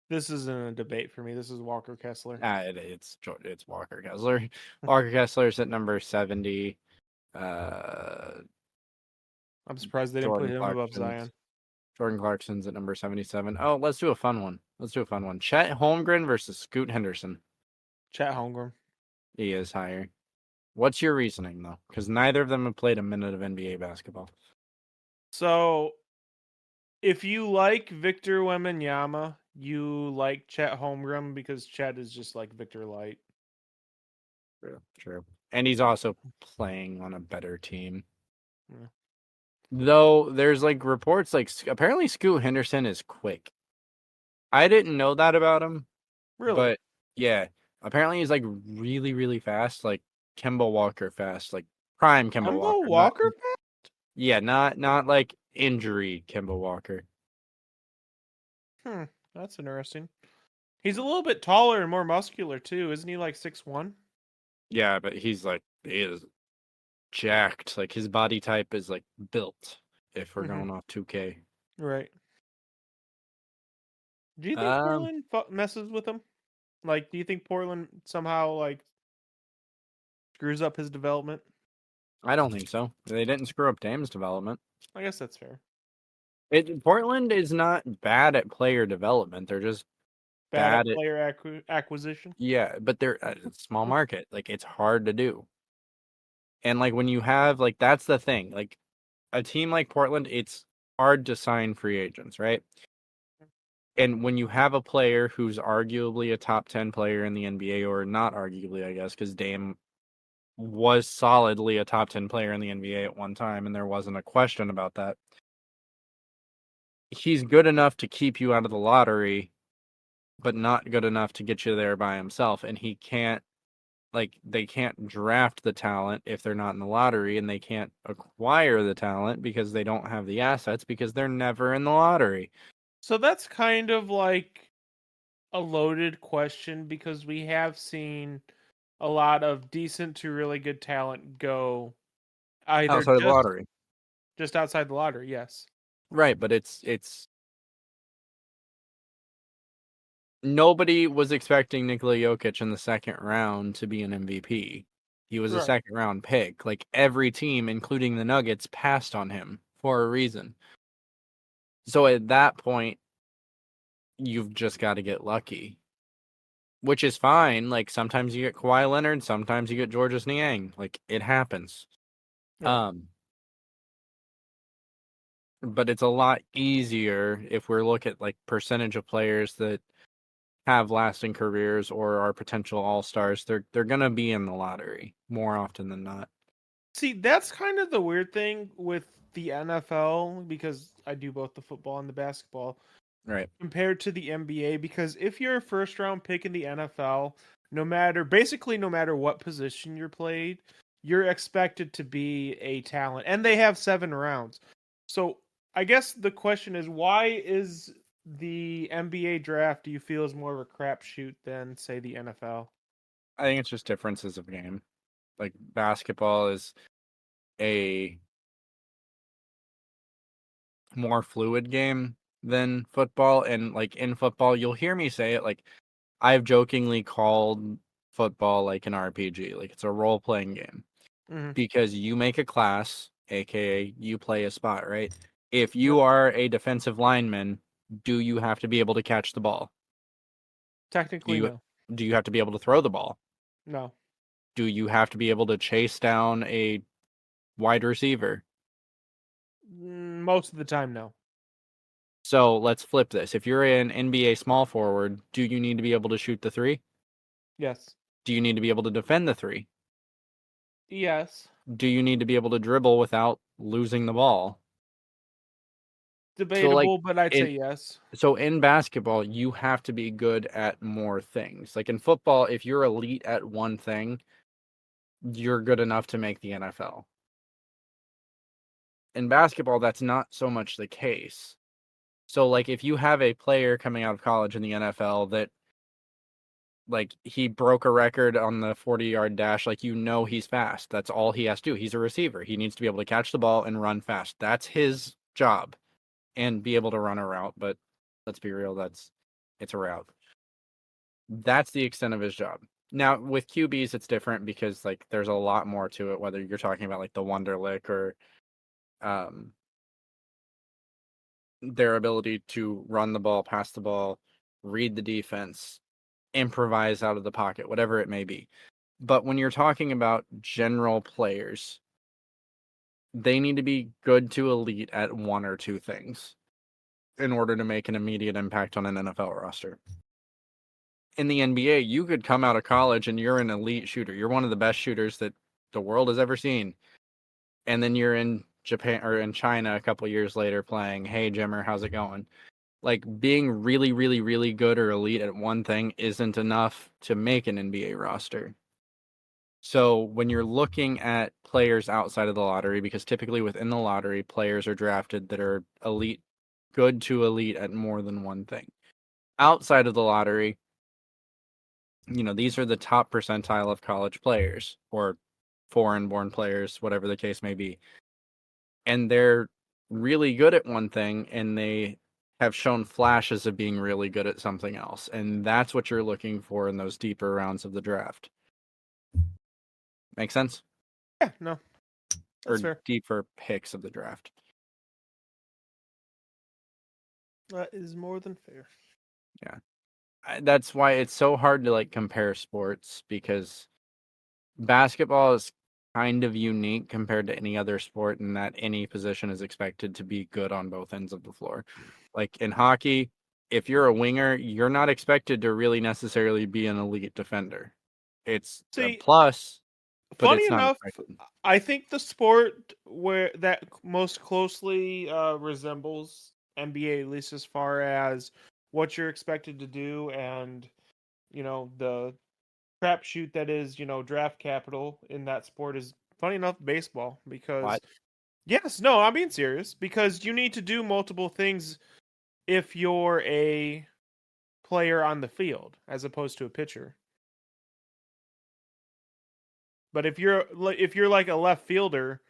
This isn't a debate for me. This is Walker Kessler. It's Walker Kessler. Walker Kessler's at number 70. I'm surprised they didn't put Jordan him above Clarkson's Zion. Jordan Clarkson's at number 77. Oh, let's do a fun one. Chet Holmgren versus Scoot Henderson. Chet Holmgren. He is higher. What's your reasoning, though? Because neither of them have played a minute of NBA basketball. So, if you like Victor Wembanyama, you like Chet Holmgren because Chet is just like Victor Light. True. And he's also playing on a better team. Yeah. Though there's like reports like apparently Scoot Henderson is quick. I didn't know that about him, Really? but yeah, apparently he's like really, really fast, like Kemba Walker fast, like prime Kemba Kemba Walker. Not, Walker? yeah, not like injury Kemba Walker. That's interesting. He's a little bit taller and more muscular too, isn't he? Like 6'1"? Yeah, but he is jacked. Like his body type is like built. If we're Mm-hmm. going off 2K. Right. Do you think Um, Portland messes with him? Like, do you think Portland somehow like screws up his development? I don't think so. They didn't screw up Dame's development. I guess that's fair. Portland is not bad at player development. They're just Bad at bad at player acquisition. yeah, but they're a small market. Like it's hard to do. And like when you have like that's the thing. Like a team like Portland, it's hard to sign free agents, right? And when you have a player who's arguably a top 10 player in the NBA, or not arguably, I guess, because Dame was solidly a top 10 player in the NBA at one time, and there wasn't a question about that. He's good enough to keep you out of the lottery, but not good enough to get you there by himself. And he can't, like, they can't draft the talent if they're not in the lottery, and they can't acquire the talent because they don't have the assets because they're never in the lottery. So that's kind of like a loaded question because we have seen a lot of decent to really good talent go either Outside of the lottery. just outside the lottery, yes. Right, but it's nobody was expecting Nikola Jokic in the second round to be an MVP. He was a Right. second round pick. Like every team, including the Nuggets, passed on him for a reason. So at that point, you've just got to get lucky, which is fine. Like sometimes you get Kawhi Leonard, sometimes you get Georges Niang. Like it happens. Right. But it's a lot easier if we're looking at like percentage of players that have lasting careers or are potential all-stars. They're gonna be in the lottery more often than not. See, that's kind of the weird thing with the NFL because I do both the football and the basketball Right. compared to the NBA because if you're a first round pick in the NFL, no matter what position you're played, you're expected to be a talent. And they have 7 rounds. So I guess the question is why is the NBA draft do you feel is more of a crapshoot than say the NFL? I think it's just differences of game. Like basketball is a more fluid game than football, and like in football you'll hear me say it, like I've jokingly called football like an RPG, like it's a role-playing game Mm-hmm. because you make a class, aka you play a spot, right? If you Yep. are a defensive lineman, Do you have to be able to catch the ball? Technically, no. Do you have to be able to throw the ball? No. Do you have to be able to chase down a wide receiver? Most of the time, no. So let's flip this. If you're an NBA small forward, do you need to be able to shoot the three? Yes. Do you need to be able to defend the three? Yes. Do you need to be able to dribble without losing the ball? So like Debatable, but I'd say yes. so in basketball, you have to be good at more things. Like in football, if you're elite at one thing, you're good enough to make the NFL. In basketball, that's not so much the case. So like if you have a player coming out of college in the NFL that like he broke a record on the 40-yard dash, like he's fast. That's all he has to do. He's a receiver. He needs to be able to catch the ball and run fast. That's his job. And be able to run a route, but let's be real, it's a route. That's the extent of his job. Now with QBs it's different because like there's a lot more to it, whether you're talking about like the Wonderlic or their ability to run the ball, pass the ball, read the defense, improvise out of the pocket, whatever it may be. But when you're talking about general players, they need to be good to elite at one or two things in order to make an immediate impact on an NFL roster. In the NBA, you could come out of college and you're an elite shooter. You're one of the best shooters that the world has ever seen. And then you're in Japan or in China a couple years later playing, "Hey Jimmer, how's it going?" Like being really, really, really good or elite at one thing isn't enough to make an NBA roster. So when you're looking at players outside of the lottery, because typically within the lottery, players are drafted that are elite, good to elite at more than one thing. Outside of the lottery, these are the top percentile of college players or foreign-born players, whatever the case may be. And they're really good at one thing, and they have shown flashes of being really good at something else. And that's what you're looking for in those deeper rounds of the draft. Make sense? Yeah, no. That's Or fair. deeper picks of the draft. That is more than fair. Yeah. That's why it's so hard to like compare sports, because basketball is kind of unique compared to any other sport in that any position is expected to be good on both ends of the floor. Like in hockey, if you're a winger, you're not expected to really necessarily be an elite defender. It's a See, plus, but funny it's not enough, expected. I think the sport where that most closely resembles NBA, at least as far as what you're expected to do, and the crapshoot that is draft capital in that sport is, funny enough, baseball. Because What? yes, no, I'm being serious, because you need to do multiple things if you're a player on the field as opposed to a pitcher. But if you're like a left fielder,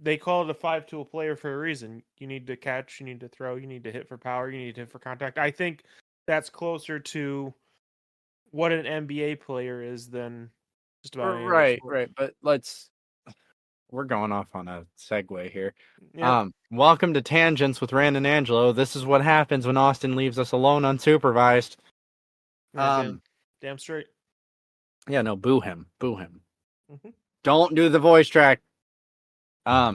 they call it a 5-tool player for a reason. You need to catch, you need to throw, you need to hit for power, you need to hit for contact. I think that's closer to what an NBA player is than just about any other Right, sport. right. But we're going off on a segue here. Yep. Welcome to Tangents with Rehn and Angelo. This is what happens when Austin leaves us alone unsupervised. Yeah, damn straight. Yeah, no, boo him. Boo him. Mm-hmm. Don't do the voice track. I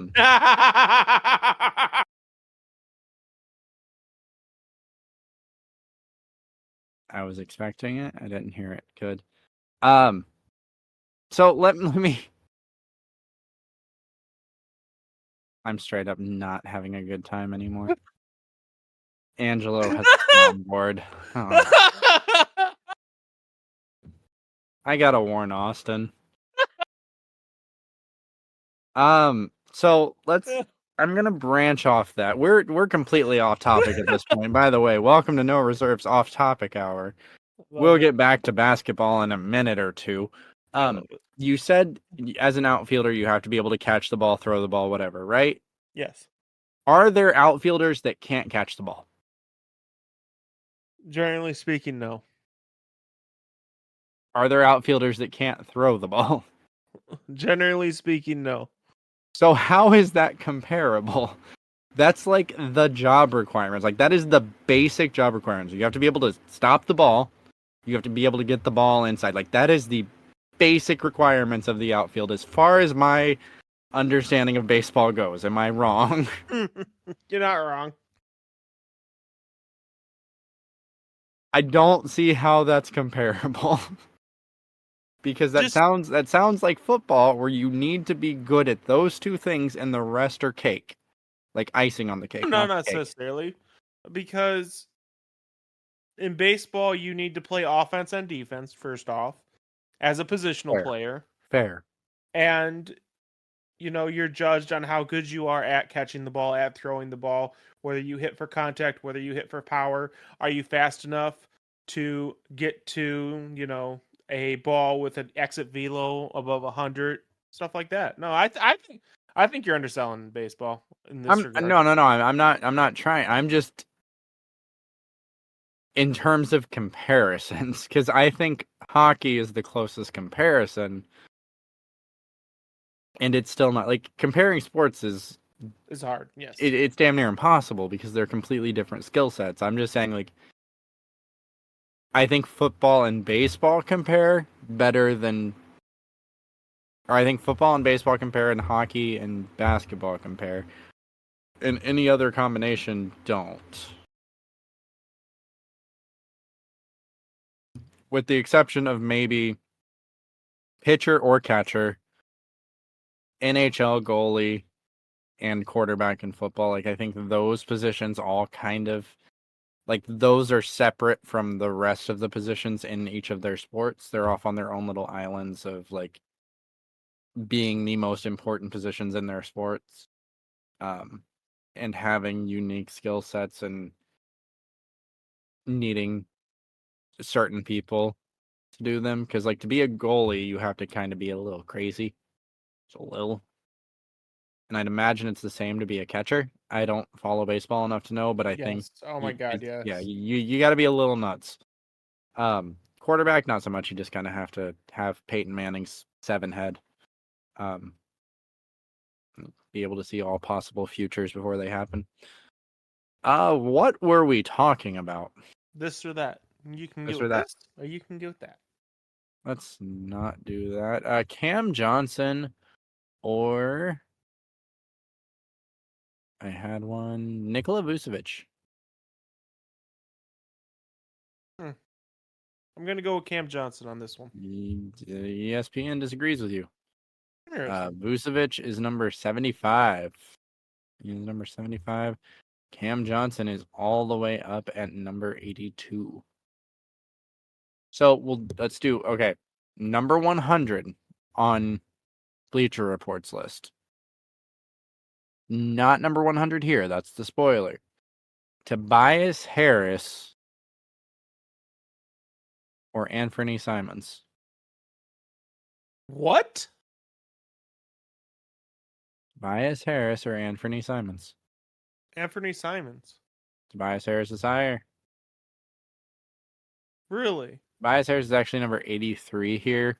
was expecting it. I didn't hear it. Good. So let me I'm straight up not having a good time anymore. Angelo has been on board. Oh, I gotta warn Austin. So I'm gonna branch off that. We're completely off topic at this point. By the way, welcome to No Reserves Off Topic Hour. We'll get back to basketball in a minute or two. You said as an outfielder you have to be able to catch the ball, throw the ball, whatever, right? Yes. Are there outfielders that can't catch the ball? Generally speaking, no. Are there outfielders that can't throw the ball? Generally speaking, no. So how is that comparable? That's like the job requirements. Like that is the basic job requirements. You have to be able to stop the ball. You have to be able to get the ball inside. Like that is the basic requirements of the outfield as far as my understanding of baseball goes. Am I wrong? You're not wrong. I don't see how that's comparable. Because Just that sounds like football where you need to be good at those two things and the rest are cake. Like icing on the cake, not not the cake. necessarily, because in baseball you need to play offense and defense first off as a positional Fair. player, Fair. and you're judged on how good you are at catching the ball, at throwing the ball, whether you hit for contact, whether you hit for power. Are you fast enough to get to, a ball with an exit velo above 100, stuff like that? No, I think you're underselling baseball in this regard. No. I'm not trying. I'm just in terms of comparisons because I think hockey is the closest comparison, and it's still not like comparing sports is It's hard, yes. it's damn near impossible because they're completely different skill sets. I'm just saying like I think football and baseball compare better than, or I think football and baseball compare and hockey and basketball compare, and any other combination don't. With the exception of maybe pitcher or catcher, NHL goalie, and quarterback in football. Like I think those positions all kind of like those are separate from the rest of the positions in each of their sports. They're off on their own little islands of like being the most important positions in their sports, and having unique skill sets and needing certain people to do them. Because like to be a goalie, you have to kind of be a little crazy, just a little. And I'd imagine it's the same to be a catcher. I don't follow baseball enough to know, but I think Yes. Oh my God, yes. yeah, you got to be a little nuts. Quarterback, not so much. You just kind of have to have Peyton Manning's 7 head. Be able to see all possible futures before they happen. What were we talking about? This or that. You can This get or with that. this, or you can get with that. Let's not do that. Cam Johnson, or I had one, Nikola Vucevic. I'm gonna go with Cam Johnson on this one. ESPN disagrees with you. Interesting. Vucevic is number 75. He's number 75. Cam Johnson is all the way up at number 82. So let's do okay. Number 100 on Bleacher Report's list. Not number 100 here. That's the spoiler. Tobias Harris or Anthony Simons. What? Tobias Harris or Anthony Simons. Anthony Simons. Tobias Harris is higher. Really? Tobias Harris is actually number 83 here.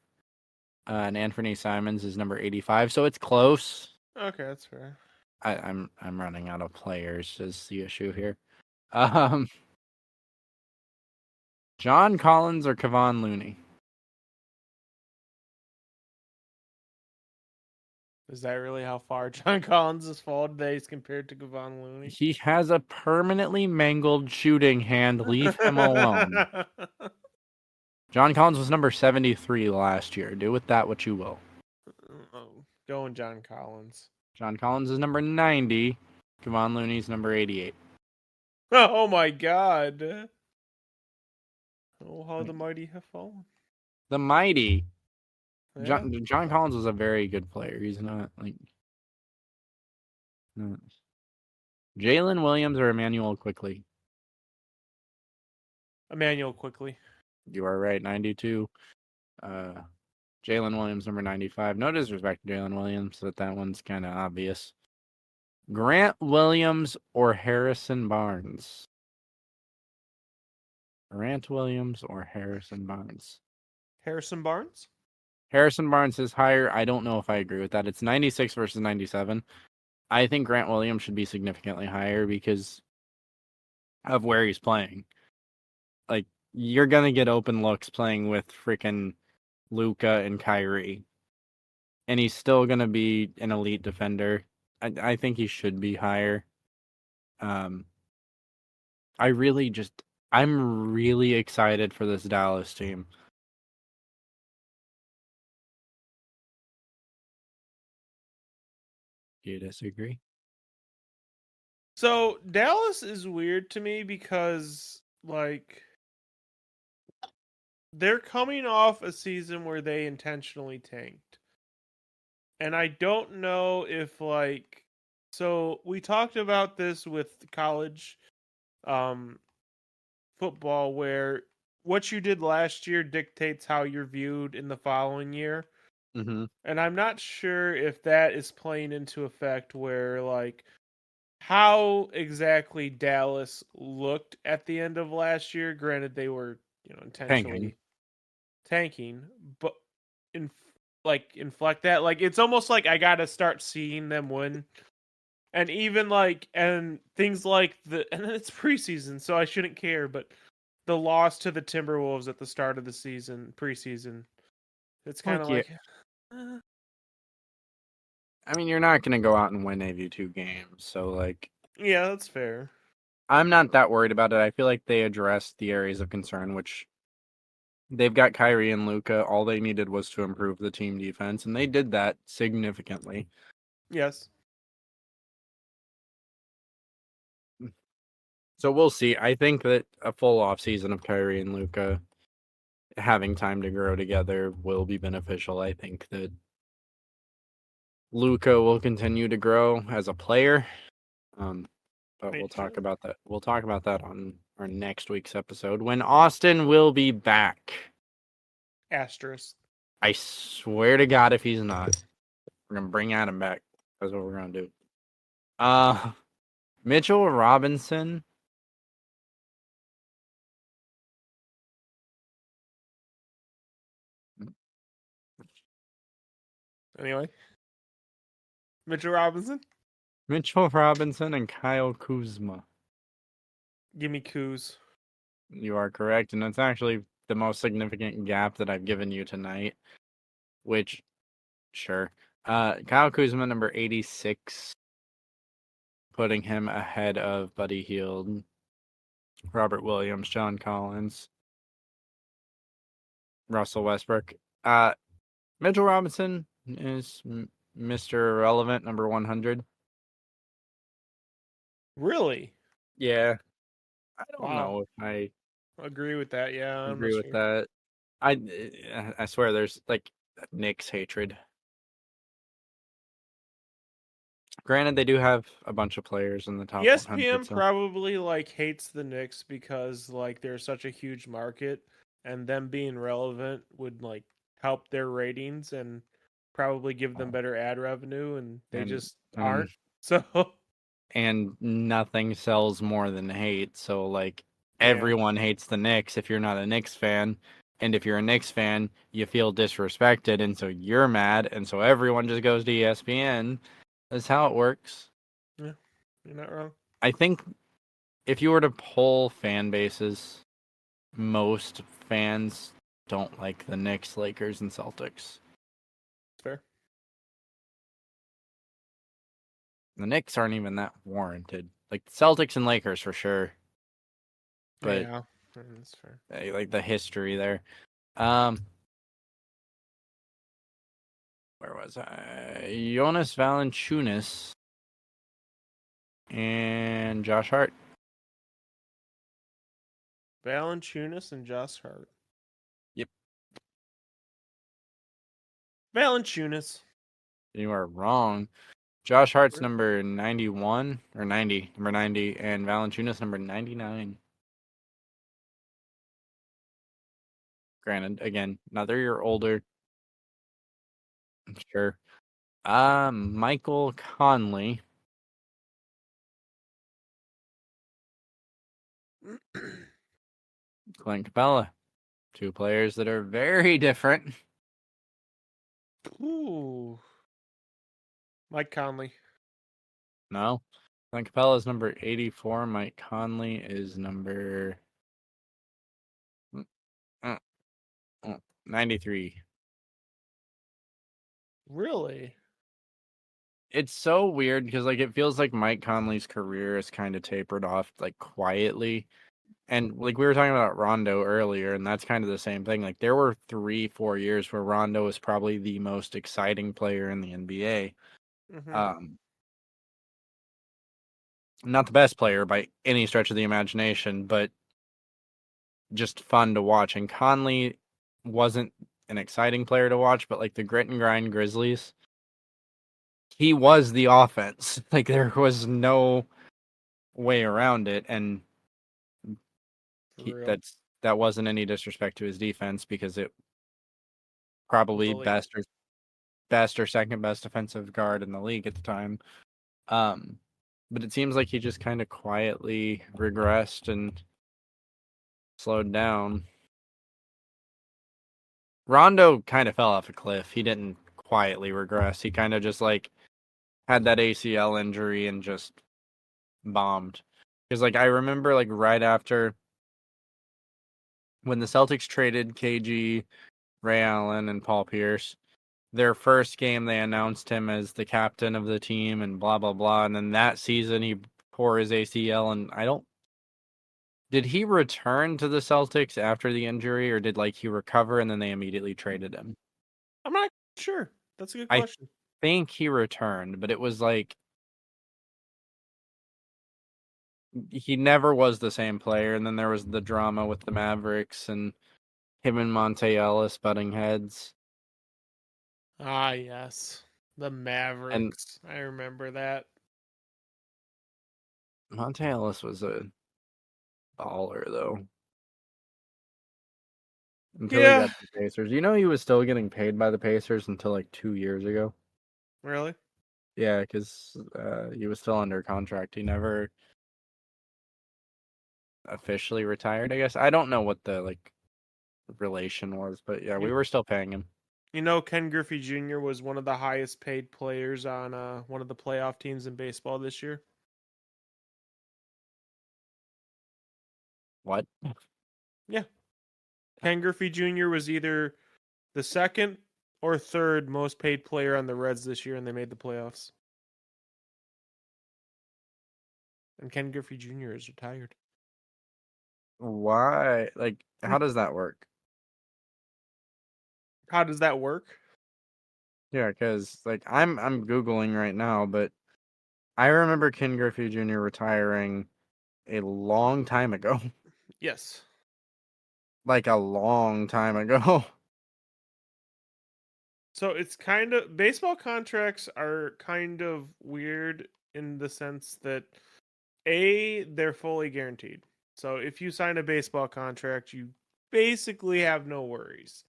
And Anthony Simons is number 85. So it's close. Okay, that's fair. I'm running out of players is the issue here. John Collins or Kevon Looney? Is that really how far John Collins has fallen today as compared to Kevon Looney? He has a permanently mangled shooting hand. Leave him alone. John Collins was number 73 last year. Do with that what you will. Going John Collins. John Collins is number 90. Kevon Looney's number 88. Oh my God. Oh, how the mighty have fallen. The mighty. Yeah. John Collins was a very good player. He's not like... No. Jalen Williams or Emmanuel Quickly? Emmanuel Quickly. You are right, 92. Jalen Williams, number 95. No disrespect to Jalen Williams, but that one's kind of obvious. Grant Williams or Harrison Barnes? Grant Williams or Harrison Barnes? Harrison Barnes? Harrison Barnes is higher. I don't know if I agree with that. It's 96 versus 97. I think Grant Williams should be significantly higher because of where he's playing. Like, you're gonna get open looks playing with freaking Luca and Kyrie, and he's still gonna be an elite defender. I think he should be higher. Um, I really just I'm really excited for this Dallas team. Do you disagree? So Dallas is weird to me because like they're coming off a season where they intentionally tanked. And I don't know if like so we talked about this with college um football where what you did last year dictates how you're viewed in the following year. Mm-hmm. And I'm not sure if that is playing into effect where like how exactly Dallas looked at the end of last year. Granted, they were, Tanking. intentionally tanking, but in like inflect that. Like it's almost like I gotta start seeing them win. And even like and things like and it's preseason, so I shouldn't care, but the loss to the Timberwolves at the start of the season, preseason, it's kind of Like, yeah, like eh, I mean, you're not gonna go out and win 82 games, so like, yeah, that's fair. I'm not that worried about it. I feel like they addressed the areas of concern, which they've got Kyrie and Luca. All they needed was to improve the team defense, and they did that significantly. Yes. So we'll see. I think that a full off season of Kyrie and Luca having time to grow together will be beneficial. I think that Luca will continue to grow as a player. Um, but Me we'll talk too. about that. We'll talk about that on our next week's episode when Austin will be back. Asterisk. I swear to God, if he's not, we're gonna bring Adam back. That's what we're gonna do. Uh, Mitchell Robinson. Anyway, Mitchell Robinson, Mitchell Robinson and Kyle Kuzma. give me Coos. You are correct, and it's actually the most significant gap that I've given you tonight. Which, sure. Kyle Kuzma, number 86, putting him ahead of Buddy Hield, Robert Williams, John Collins, Russell Westbrook. Mitchell Robinson is Mr. Irrelevant, number 100. Really? Yeah, I don't Wow. know if I Agree with that. Yeah, I'm not agree with sure. that. I swear there's like Knicks hatred. Granted, they do have a bunch of players in the top 100, ESPN so probably like hates the Knicks because like they're such a huge market and them being relevant would like help their ratings and probably give them better ad revenue and they and just and aren't. So, and nothing sells more than hate. So like yeah. everyone hates the Knicks if you're not a Knicks fan. And if you're a Knicks fan, you feel disrespected, and so you're mad, and so everyone just goes to ESPN. That's how it works. Yeah. You're not wrong. I think if you were to poll fan bases, most fans don't like the Knicks, Lakers, and Celtics. Fair. The Knicks aren't even that warranted. Like the Celtics and Lakers for sure, but Yeah. That's fair. like the history there. Um, where was I? Jonas Valanciunas and Josh Hart. Valanciunas and Josh Hart. Yep, Valanciunas. you are wrong. Josh Hart's number 91 or 90, number 90, and Valanciunas number 99. Granted, again, another year older. I'm sure. Michael Conley, Clint Capella. Two players that are very different. Ooh. Mike Conley. No. Clint Capella is number 84. Mike Conley is number uh, 93. Really? It's so weird because like it feels like Mike Conley's career is kind of tapered off like quietly. And like we were talking about Rondo earlier, and that's kind of the same thing. Like there were 3-4 years where Rondo was probably the most exciting player in the NBA. Mm-hmm. Um, not the best player by any stretch of the imagination, but just fun to watch. And Conley wasn't an exciting player to watch, but like the grit and grind Grizzlies, he was the offense. Like there was no way around it, and For real. that wasn't any disrespect to his defense because it Was probably elite. best or second best defensive guard in the league at the time. Um, but it seems like he just kind of quietly regressed and slowed down. Rondo kind of fell off a cliff. He didn't quietly regress. He kind of just like had that ACL injury and just bombed. Because like I remember like right after when the Celtics traded KG, Ray Allen, and Paul Pierce, their first game they announced him as the captain of the team and blah blah blah. And then that season he tore his ACL, and I don't did he return to the Celtics after the injury, or did like he recover and then they immediately traded him? I'm not sure. That's a good I question. think he returned, but it was like he never was the same player. And then there was the drama with the Mavericks and him and Monte Ellis butting heads. Ah, yes. The And Mavericks. I remember that. Monte Ellis was a baller though until he Yeah. got to the Pacers. You know he was still getting paid by the Pacers until like 2 years ago. Really? Yeah, because he was still under contract. He never officially retired. I guess I don't know what the like relation was, but yeah, we You were still paying him. you know Ken Griffey Jr. was one of the highest paid players on one of the playoff teams in baseball this year. What? Yeah. Ken Griffey Jr. was either the second or third most paid player on the Reds this year, and they made the playoffs. And Ken Griffey Jr. is retired. Why? Like, how does that work? How does that work? Yeah, because like I'm googling right now, but I remember Ken Griffey Jr. retiring a long time ago, Yes. like a long time ago. So it's kind of baseball contracts are kind of weird in the sense that they're fully guaranteed. So if you sign a baseball contract, you basically have no worries.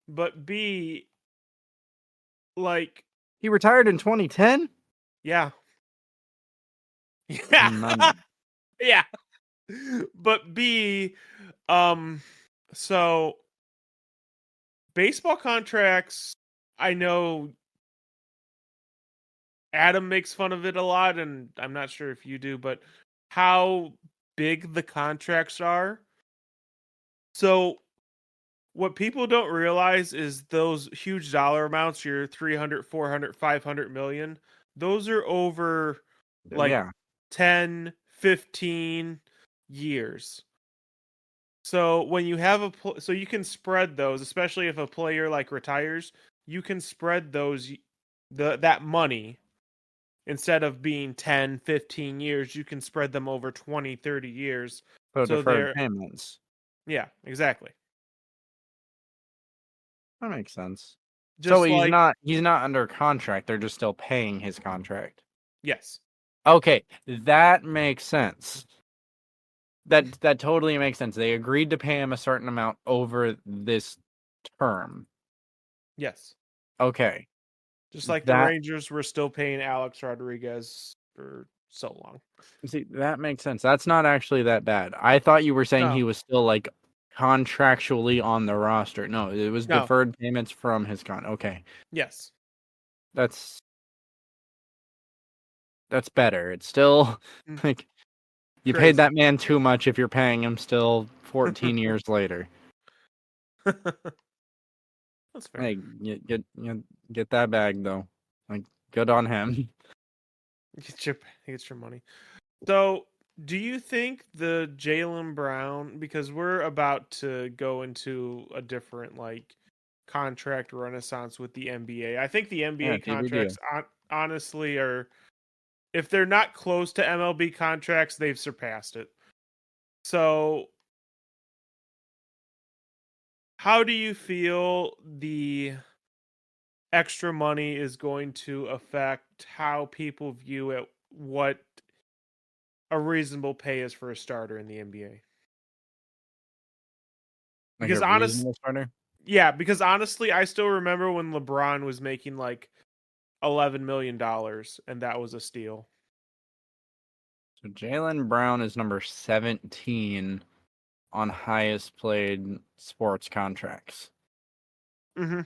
But B, like, He retired in 2010. yeah. Yeah. None. Yeah. But B, um so baseball contracts, I know Adam makes fun of it a lot, and I'm not sure if you do, but how big the contracts are. So what people don't realize is those huge dollar amounts, your 300, 400, 500 million, those are over like Yeah, 10, 15 years. So when you have so you can spread those, especially if a player like retires, you can spread that money instead of being 10, 15 years, you can spread them over 20, 30 years. so So deferred they're payments. yeah, exactly. That makes sense. So Just like he's not under contract. They're just still paying his contract. yes. Okay, that makes sense. That totally makes sense. They agreed to pay him a certain amount over this term. Yes. Okay. Just like the That Rangers were still paying Alex Rodriguez for so long. see that makes sense. That's not actually that bad. I thought you were saying No. he was still like contractually on the roster. No, it was No. deferred payments from his Okay. Yes. That's that's better. It's still like you paid Crazy. that man too much if you're paying him still 14 years later. That's fair. Hey, get that bag though. Like, good on him. Get your money. So, do you think the Jaylen Brown, because we're about to go into a different like contract renaissance with the NBA? I think the Yeah, NBA TV deal. contracts honestly are, if they're not close to MLB contracts, they've surpassed it. So, how do you feel the extra money is going to affect how people view it, what a reasonable pay is for a starter in the NBA? Like a Because honest reasonable starter. Yeah, because honestly, I still remember when LeBron was making like $11 million, and that was a steal. So Jaylen Brown is number 17 on highest played sports contracts. Mm-hmm.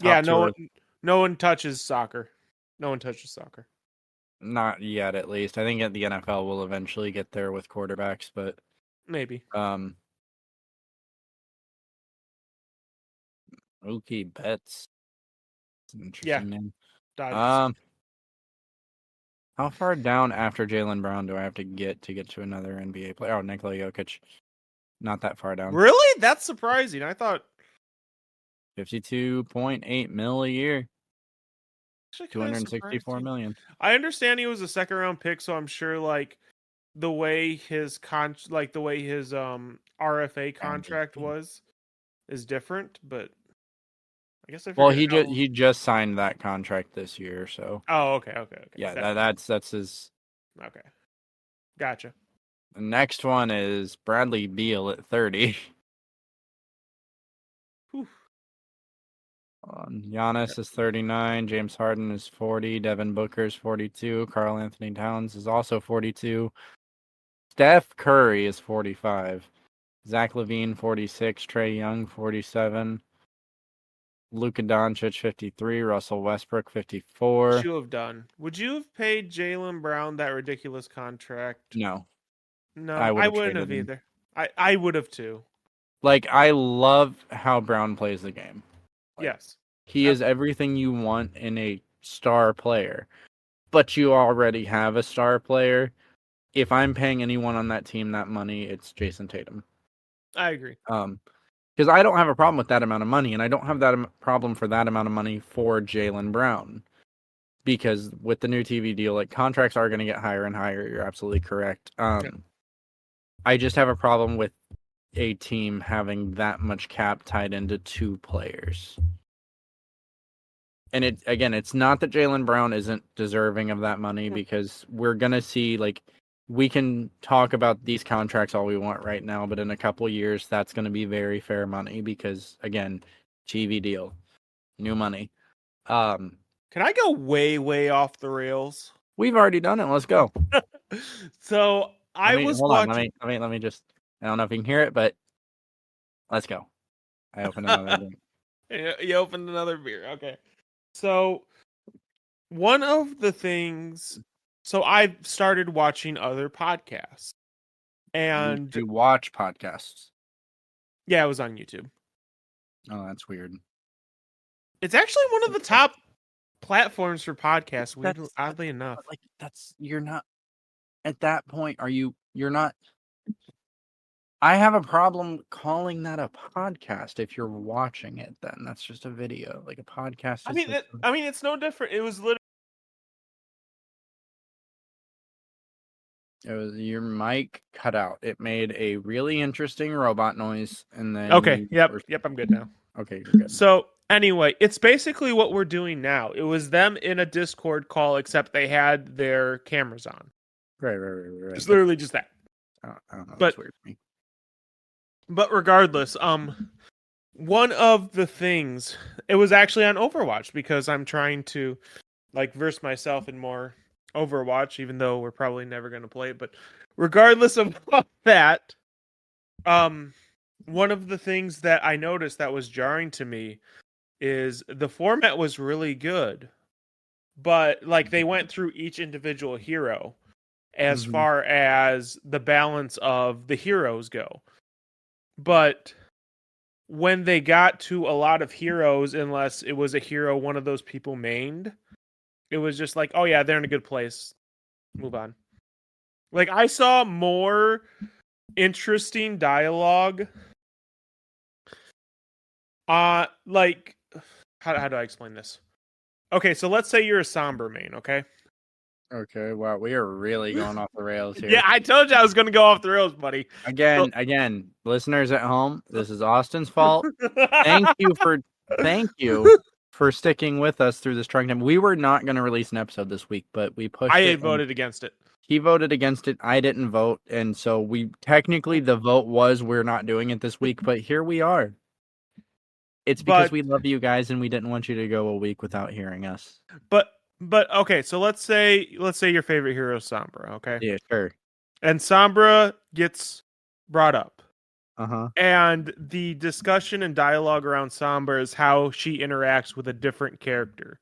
Yeah, Top two are no one touches soccer. No one touches soccer. not yet, at least. I think the NFL will eventually get there with quarterbacks, but Maybe. Mookie Betts. It's an Yeah, interesting name. Dodgers. Um, how far down after Jaylen Brown do I have to get to another NBA player? Oh, Nikola Jokic. Not that far down. Really? That's surprising. I thought 52.8 mil a year. actually kind of surprised 264 you. million. I understand he was a second round pick, so I'm sure like the way his RFA contract MVP. was is different, but I guess I Well, forget how. he just signed that contract this year, so Oh, okay. yeah, That that's his. okay. Gotcha. The next one is Bradley Beal at 30. Whew. Giannis is 39. James Harden is 40. Devin Booker is 42. Karl Anthony Towns is also 42. Steph Curry is 45. Zach LaVine 46. Trae Young 47. Luka Doncic 53. Russell Westbrook Would 54. you have done? Would you have paid Jaylen Brown that ridiculous contract? No, I No, would I have wouldn't traded have him. either. I would have too. Like, I love how Brown plays the game. Like, Yes. he is everything you want in a star player. But you already have a star player. If I'm paying anyone on that team that money, it's Jason Tatum. I agree. Because I don't have a problem with that amount of money, and I don't have that problem for that amount of money for Jaylen Brown. Because with the new TV deal, like, contracts are going to get higher and higher. You're absolutely correct. Yeah. I just have a problem with a team having that much cap tied into two players. And it's not that Jaylen Brown isn't deserving of that money, because we're gonna see, like, we can talk about these contracts all we want right now, but in a couple years that's gonna be very fair money because, again, TV deal, new money. Can I go way off the rails? We've already done it. Let's go. So Let I me was hold on. watching. Let me just. I don't know if you can hear it, but let's go. I opened another drink. You opened another beer. Okay. So one of the things. So I started watching other podcasts, and You watch podcasts. yeah, it was on YouTube. Oh, that's weird. It's actually one of the top platforms for podcasts. Oddly enough. But, like, you're not at that point. You're not. I have a problem calling that a podcast if you're watching it. Then that's just a video. Like, a podcast is like. I mean, it's no different. It was literally. It was your mic cut out. It made a really interesting robot noise, and then Okay. Yep. I'm good now. Okay, you're good. So anyway, it's basically what we're doing now. It was them in a Discord call, except they had their cameras on. Right. It's literally just that. I don't know. But That's weird to me. But regardless, one of the things, it was actually on Overwatch, because I'm trying to like verse myself in more Overwatch, even though we're probably never going to play it. But regardless of that, one of the things that I noticed that was jarring to me is the format was really good, but like they went through each individual hero as Mhm. far as the balance of the heroes go. But when they got to a lot of heroes, unless it was a hero one of those people mained, it was just like, oh yeah, they're in a good place. Move on. Like I saw more interesting dialogue. Like how do I explain this? Okay, so let's say you're a Somber main, okay? Okay, wow, we are really going off the rails Yeah, here. I told you I was gonna go off the rails, buddy. Again, listeners at home, this is Austin's fault. Thank you for sticking with us through this trying time. We were not going to release an episode this week, but we pushed I it. voted against it. He voted against it. I didn't vote, and so we technically the vote was we're not doing it this week, but here we are. It's because But we love you guys and we didn't want you to go a week without hearing us. but okay, so let's say your favorite hero is Sombra, okay? Yeah, sure. And Sombra gets brought up. Uh-huh. And the discussion and dialogue around Sombra is how she interacts with a different character.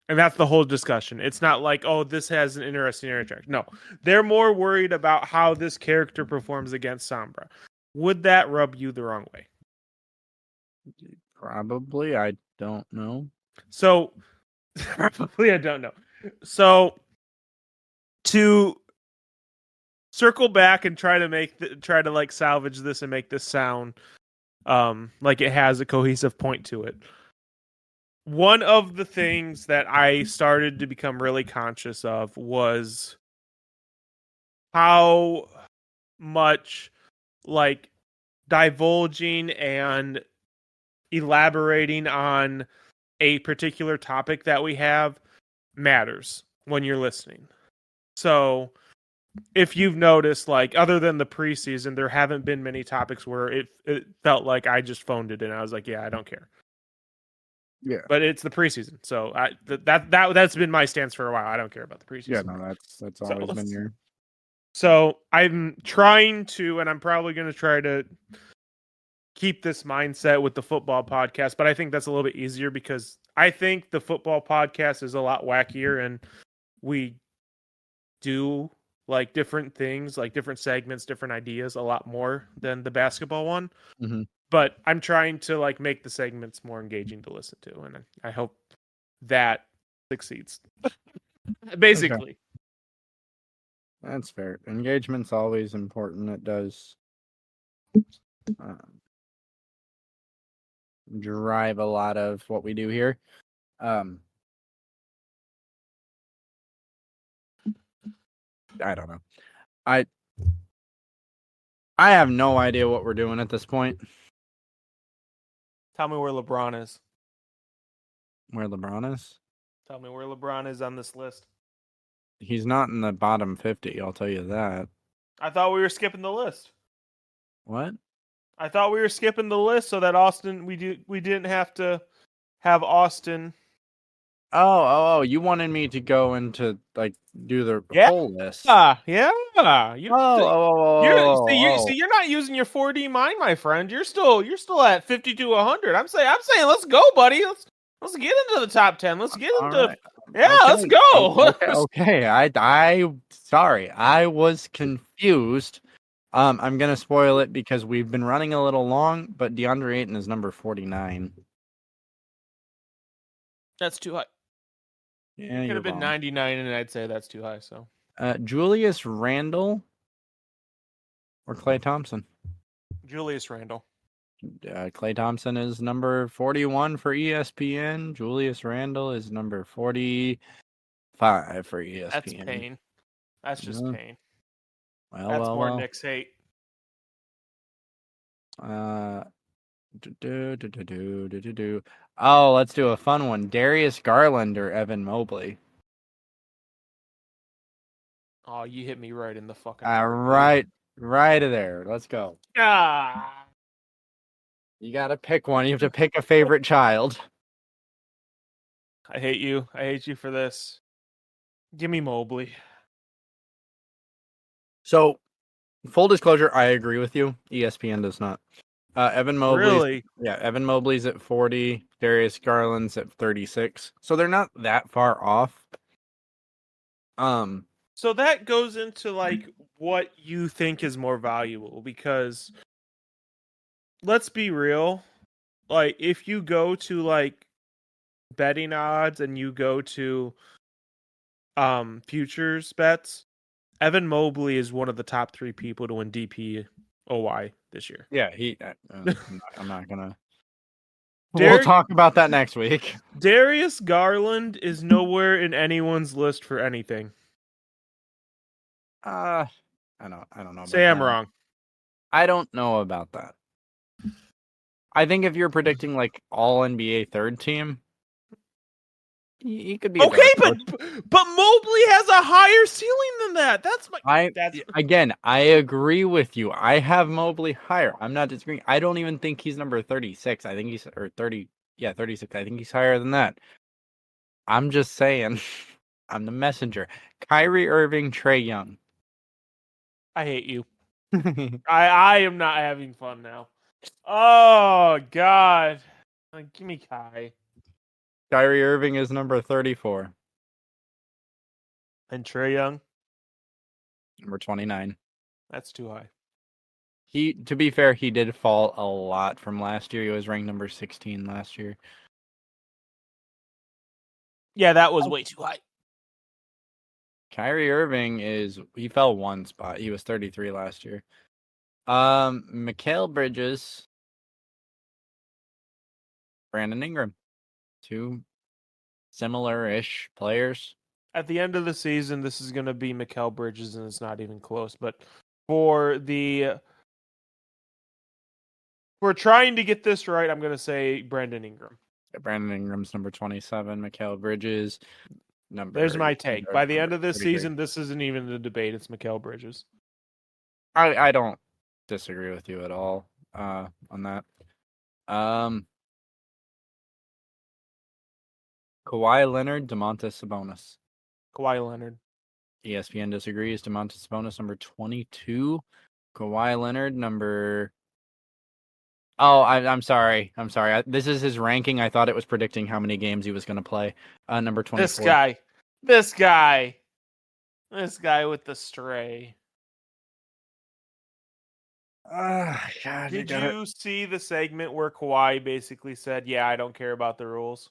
And that's the whole discussion. It's not like, oh, this has an interesting interaction. No, they're more worried about how this character performs against Sombra. Would that rub you the wrong way? Probably. I don't know. So, probably I don't know. So, to circle back and try to like salvage this and make this sound like it has a cohesive point to it. One of the things that I started to become really conscious of was how much like divulging and elaborating on a particular topic that we have matters when you're listening. So if you've noticed, like other than the preseason, there haven't been many topics where it felt like I just phoned it in. I was like, yeah, I don't care. Yeah. But it's the preseason, so that's been my stance for a while. I don't care about the preseason. Yeah, no, that's always been your. So I'm trying to, and I'm probably going to try to keep this mindset with the football podcast. But I think that's a little bit easier because I think the football podcast is a lot wackier, and we do like different things, like different segments, different ideas, a lot more than the basketball one. Mm-hmm. But I'm trying to like make the segments more engaging to listen to, and I hope that succeeds. Basically. Okay. That's fair. Engagement's always important. It does drive a lot of what we do here. I don't know. I have no idea what we're doing at this point. Tell me where LeBron is. Where LeBron is? Tell me where LeBron is on this list. He's not in the bottom 50, I'll tell you that. I thought we were skipping the list. What? I thought we were skipping the list so that Austin we didn't have to have Austin. Oh, you wanted me to go into like do the whole list. Yeah. You're not using your 4D mind, my friend. You're still at 50 to 100. I'm saying let's go, buddy. Let's get into the top 10. Let's get into right. Yeah, okay. Let's go. Okay. I sorry. I was confused. I'm gonna spoil it because we've been running a little long, but DeAndre Ayton is number 49. That's too high. Yeah, it could have been 99, and I'd say that's too high. So, Julius Randle or Klay Thompson? Julius Randle. Klay Thompson is number 41 for ESPN. Julius Randle is number 45 for ESPN. That's pain. That's just pain. Well, that's more Knicks hate. Oh, let's do a fun one. Darius Garland or Evan Mobley? Oh, you hit me right in the fucking right there. Let's go. You gotta pick one. You have to pick a favorite child. I hate you. I hate you for this. Give me Mobley. So, full disclosure, I agree with you. ESPN does not Evan Mobley's Really? Evan Mobley's at 40. Darius Garland's at 36. So they're not that far off. So that goes into like what you think is more valuable, because let's be real, like if you go to like betting odds and you go to futures bets, Evan Mobley is one of the top 3 people to win DPOY this year. Yeah, I'm not gonna. We'll Derek talk about that next week. Darius Garland is nowhere in anyone's list for anything. I don't know about Say I'm that. wrong. I don't know about that. I think if you're predicting like all NBA third team, he could be a Okay, dark but horse. Mobley has a higher ceiling than that. I agree with you. I have Mobley higher. I'm not disagreeing. I don't even think he's number 36. I think he's or 30. Yeah, 36. I think he's higher than that. I'm just saying. I'm the messenger. Kyrie Irving, Trae Young. I hate you. I am not having fun now. Oh God. Give me Kai. Kyrie Irving is number 34. And Trae Young. Number 29. That's too high. To be fair, he did fall a lot from last year. He was ranked number 16 last year. Yeah, that was way too high. Kyrie Irving he fell one spot. He was 33 last year. Mikal Bridges, Brandon Ingram, 2 similar-ish players. At the end of the season, this is going to be Mikal Bridges, and it's not even close. But for trying to get this right, I'm going to say Brandon Ingram. Brandon Ingram's number 27. Mikal Bridges, There's my take. By the end of this 33. season, this isn't even a debate. It's Mikal Bridges. I don't disagree with you at all on that. Kawhi Leonard, Domantas Sabonis. Kawhi Leonard. ESPN disagrees. Domantas Sabonis, number 22. Kawhi Leonard, number... Oh, I'm sorry. This is his ranking. I thought it was predicting how many games he was going to play. Number 24. This guy with the stray. God, Did you see the segment where Kawhi basically said, "Yeah, I don't care about the rules.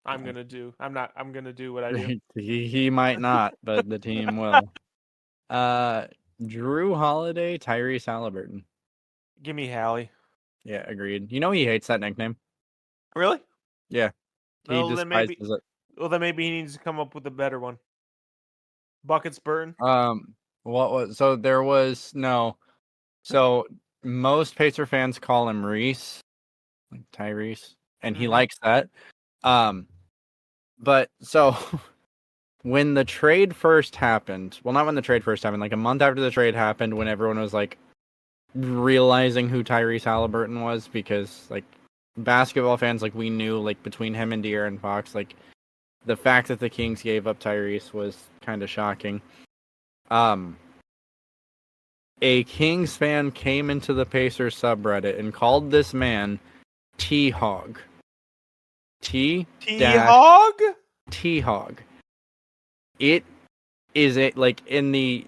I'm gonna do what I do." He might not, but the team will. Drew Holiday, Tyrese Halliburton. Give me Hallie. Yeah, agreed. You know he hates that nickname. Really? Yeah, he despises it. Well, then maybe he needs to come up with a better one. Buckets Burton. There was no. So most Pacer fans call him Reese, like Tyrese, and he likes that. But so when the trade first happened, well, not when the trade first happened, like a month after the trade happened, when everyone was like realizing who Tyrese Halliburton was, because like basketball fans, like we knew, like between him and De'Aaron Fox, like the fact that the Kings gave up Tyrese was kind of shocking. A Kings fan came into the Pacers subreddit and called this man T-Hog. T-Hog? T-Hog. It is like in the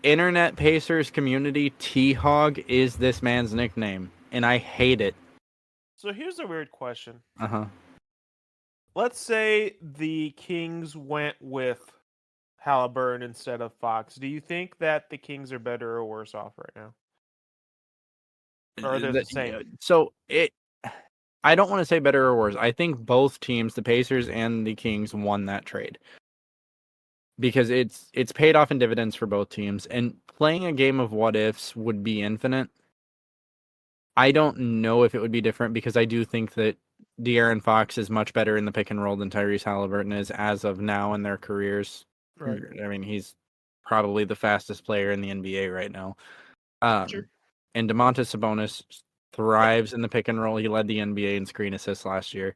internet Pacers community, T-Hog is this man's nickname, and I hate it. So here's a weird question. Uh-huh. Let's say the Kings went with Halliburton instead of Fox. Do you think that the Kings are better or worse off right now? Or are they the same? I don't want to say better or worse. I think both teams, the Pacers and the Kings, won that trade. Because it's paid off in dividends for both teams, and playing a game of what ifs would be infinite. I don't know if it would be different, because I do think that De'Aaron Fox is much better in the pick and roll than Tyrese Halliburton is as of now in their careers. Right. I mean, he's probably the fastest player in the NBA right now. Sure. And Domantas Sabonis thrives in the pick and roll. He led the NBA in screen assists last year.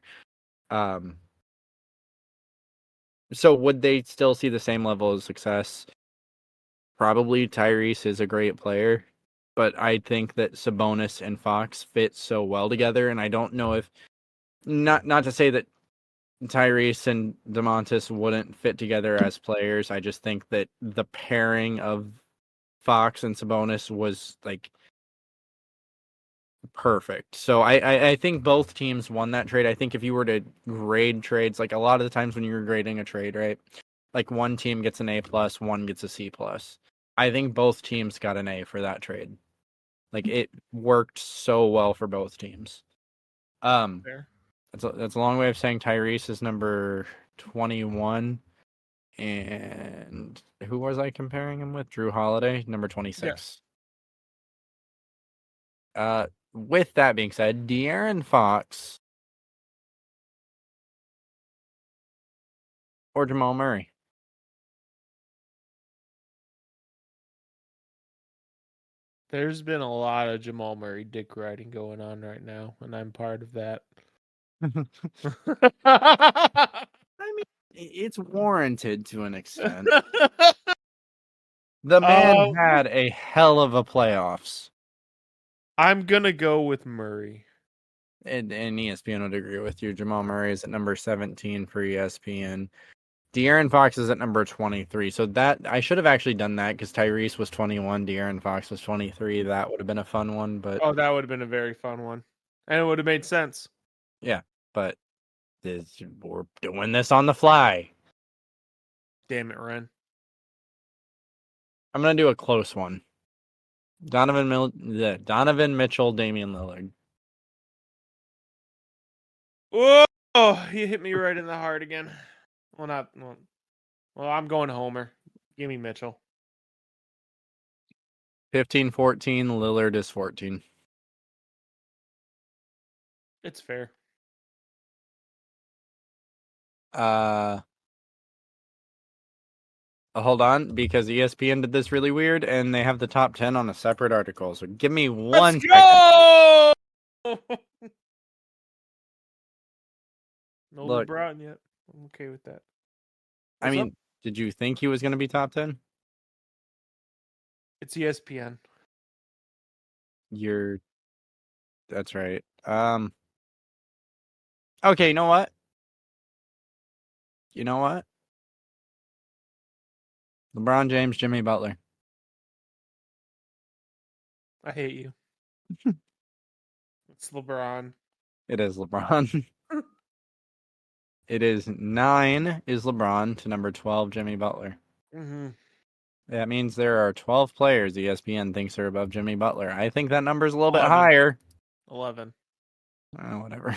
So would they still see the same level of success? Probably. Tyrese is a great player. but I think that Sabonis and Fox fit so well together, and I don't know if not to say that Tyrese and DeMontis wouldn't fit together as players. I just think that the pairing of Fox and Sabonis was like perfect. So I think both teams won that trade. I think if you were to grade trades, like a lot of the times when you're grading a trade, right? Like one team gets an A plus, one gets a C plus. I think both teams got an A for that trade. Like it worked so well for both teams. Fair. That's a long way of saying Tyrese is number 21. And who was I comparing him with? Drew Holiday, number 26. With that being said, De'Aaron Fox or Jamal Murray? There's been a lot of Jamal Murray dick riding going on right now, and I'm part of that. I mean, it's warranted to an extent. The man had a hell of a playoffs. I'm gonna go with Murray. And ESPN would agree with you. Jamal Murray is at number 17 for ESPN. De'Aaron Fox is at number 23. So that I should have actually done that because Tyrese was 21, De'Aaron Fox was 23. That would have been a fun one, but that would have been a very fun one, and it would have made sense. yeah, but we're doing this on the fly. Damn it, Rehn. I'm gonna do a close one. Donovan Mitchell, Damian Lillard. Whoa! You hit me right in the heart again. Well, I'm going Homer. Give me Mitchell. 15-14, Lillard is 14. It's fair. Hold on, because ESPN did this really weird, and they have the top 10 on a separate article. So give me one second. Go! No Look, LeBron yet. I'm okay with that. I mean, did you think he was going to be top 10? It's ESPN. That's right. Okay, you know what? LeBron James, Jimmy Butler. I hate you. It's LeBron. It is LeBron. It is 9 is LeBron to number 12, Jimmy Butler. Mm-hmm. That means there are 12 players ESPN thinks are above Jimmy Butler. I think that number's a little 11. bit higher. 11. Whatever.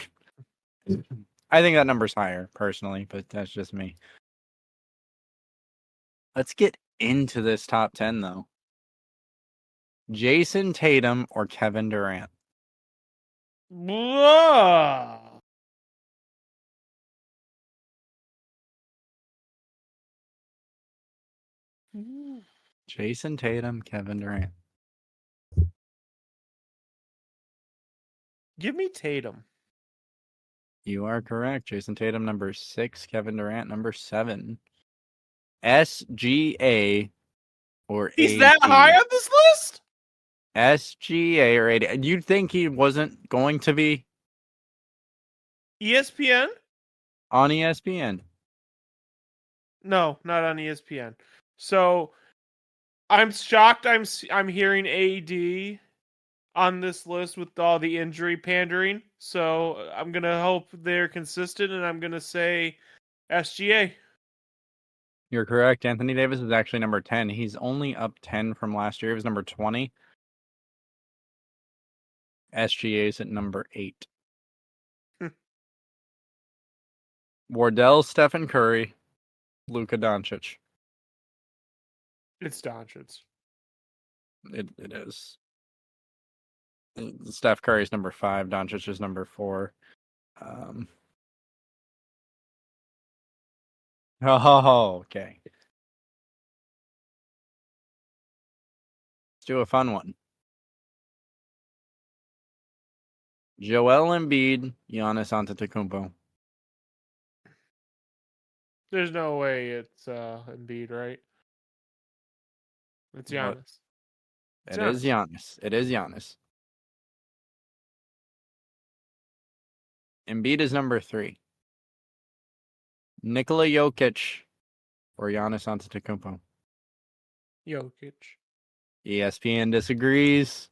I think that number's higher, personally, but that's just me. Let's get into this top 10, though. Jason Tatum or Kevin Durant? Blah. Jason Tatum, Kevin Durant. Give me Tatum. You are correct. Jason Tatum, number 6. Kevin Durant, number 7. SGA or He's AD? that high on this list? SGA or AD? You'd think he wasn't going to be ESPN? on ESPN. No, not on ESPN. So I'm shocked. I'm hearing AD on this list with all the injury pandering. So I'm gonna hope they're consistent, and I'm gonna say SGA. You're correct. Anthony Davis is actually number 10. He's only up 10 from last year. He was number 20. SGA is at number 8. Wardell, Stephen Curry, Luka Doncic. It's Doncic. It is. Steph Curry's number 5. Doncic is number 4. Okay. Let's do a fun one. Joel Embiid, Giannis Antetokounmpo. There's no way it's Embiid, right? It's Giannis. It is Giannis. It is Giannis. Embiid is number 3. Nikola Jokic or Giannis Antetokounmpo. Jokic. ESPN disagrees.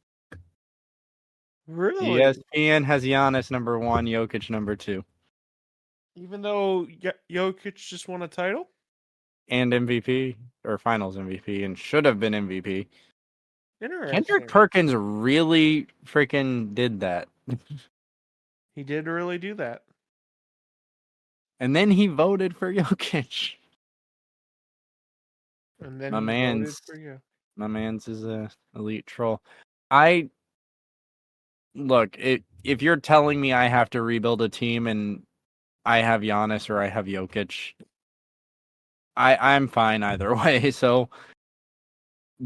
Really? ESPN has Giannis number 1, Jokic number 2. Even though Jokic just won a title? And MVP, or finals MVP, and should have been MVP. Interesting. Kendrick Perkins really freaking did that. He did really do that. And then he voted for Jokic. And then My he voted man's for you. My man's is a elite troll. Look, if you're telling me I have to rebuild a team and I have Giannis or I have Jokic, I'm fine either way. So,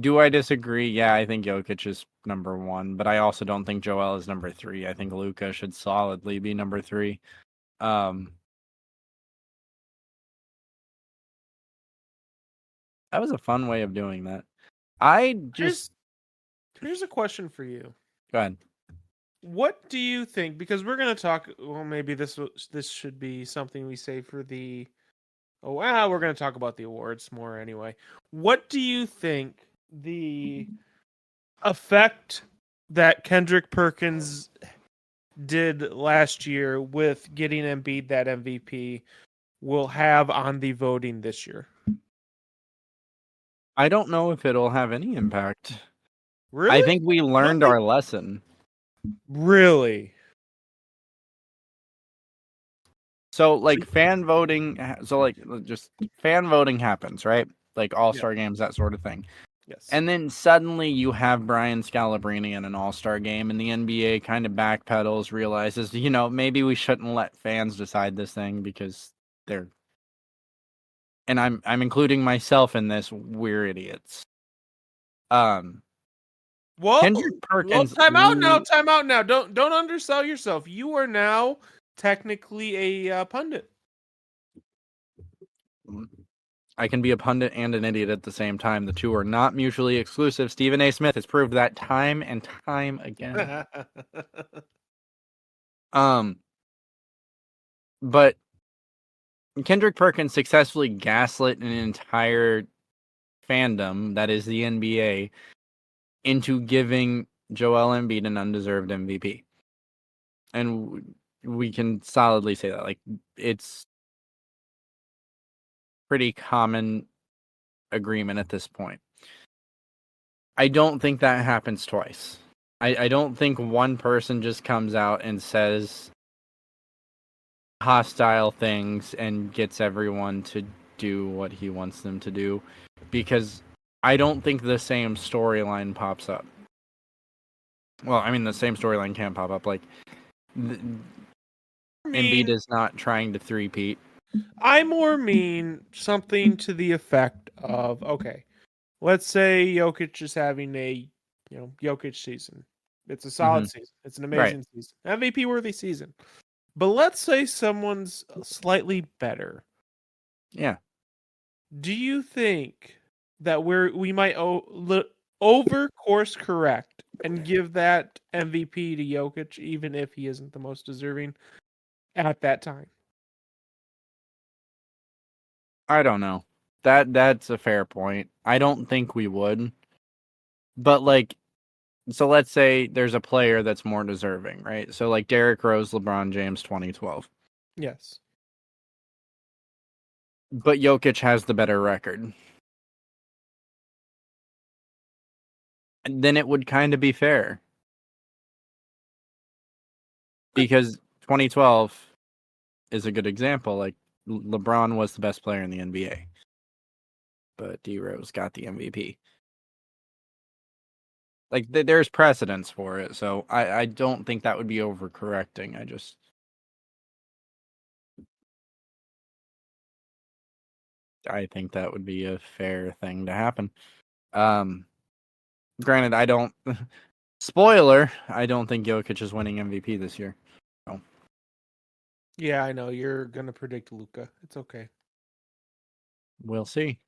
do I disagree? Yeah, I think Jokic is number 1, but I also don't think Joel is number 3. I think Luka should solidly be number 3. That was a fun way of doing that. Here's a question for you. Go ahead. What do you think? Because we're gonna talk. Well, maybe this should be something we say for the. Oh, well, we're gonna talk about the awards more anyway. What do you think the effect that Kendrick Perkins did last year with getting Embiid that MVP will have on the voting this year? I don't know if it'll have any impact. Really? I think we learned our lesson. Really? So, like, fan voting. So, like, just fan voting happens, right? Like All-Star games, that sort of thing. Yes. And then suddenly you have Brian Scalabrine in an All-Star game, and the NBA kind of backpedals, realizes, maybe we shouldn't let fans decide this thing because they're. And I'm including myself in this. We're idiots. Well, Kendrick Perkins. time out now. Don't undersell yourself. You are now technically a pundit. I can be a pundit and an idiot at the same time. The two are not mutually exclusive. Stephen A. Smith has proved that time and time again. But Kendrick Perkins successfully gaslit an entire fandom, that is the NBA, into giving Joel Embiid an undeserved MVP. And we can solidly say that. Like, it's pretty common agreement at this point. I don't think that happens twice. I don't think one person just comes out and says hostile things and gets everyone to do what he wants them to do, because I don't think the same storyline pops up. Well, I mean, the same storyline can pop up. Like, Embiid is not trying to three-peat. I more mean something to the effect of, okay, let's say Jokic is having a Jokic season. It's a solid season. It's an amazing season. MVP worthy season. But let's say someone's slightly better. Yeah. Do you think that we might over course correct and give that MVP to Jokic even if he isn't the most deserving at that time? I don't know. That's a fair point. I don't think we would. But, like, so let's say there's a player that's more deserving, right? So, like, Derrick Rose, LeBron James, 2012. Yes. But Jokic has the better record. Then it would kind of be fair. Because 2012 is a good example. Like, LeBron was the best player in the NBA. But D Rose got the MVP. Like, there's precedence for it, so I don't think that would be overcorrecting. I think that would be a fair thing to happen. Granted, I don't. Spoiler: I don't think Jokic is winning MVP this year. So. Yeah, I know you're gonna predict Luka. It's okay. We'll see.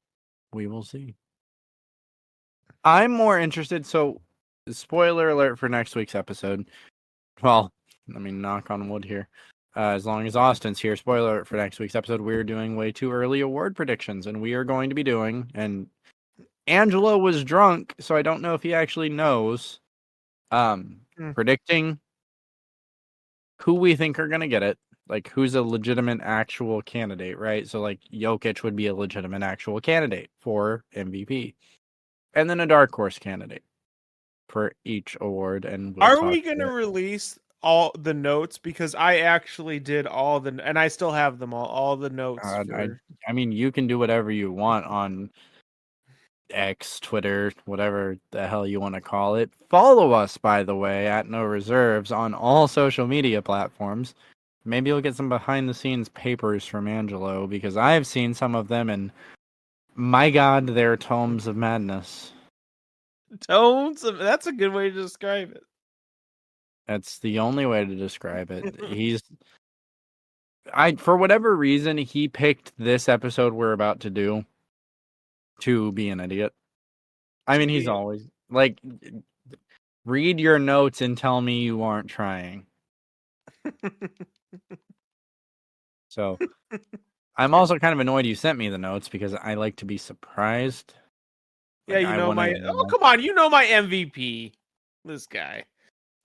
We will see. I'm more interested. So spoiler alert for next week's episode. Well, I mean, knock on wood here. As long as Austin's here, spoiler alert for next week's episode, we're doing way too early award predictions, and we are going to be doing. And Angelo was drunk, so I don't know if he actually knows. Predicting who we think are gonna get it, like who's a legitimate actual candidate, right? So like Jokic would be a legitimate actual candidate for MVP, and then a dark horse candidate for each award. And we'll Are talk we going to about it. release all the notes? Because I actually did all the, and I still have them all the notes for. I mean, you can do whatever you want on X, Twitter, whatever the hell you want to call it. Follow us, by the way, at No Reserves on all social media platforms. Maybe you'll get some behind the scenes papers from Angelo, because I've seen some of them, and my God, they're tomes of madness. Tones? That's a good way to describe it. That's the only way to describe it. For whatever reason, he picked this episode we're about to do to be an idiot. I mean, he's always like, read your notes and tell me you aren't trying. So I'm also kind of annoyed you sent me the notes, because I like to be surprised. Yeah, Like, you know my. Oh, come on, you know my MVP. This guy.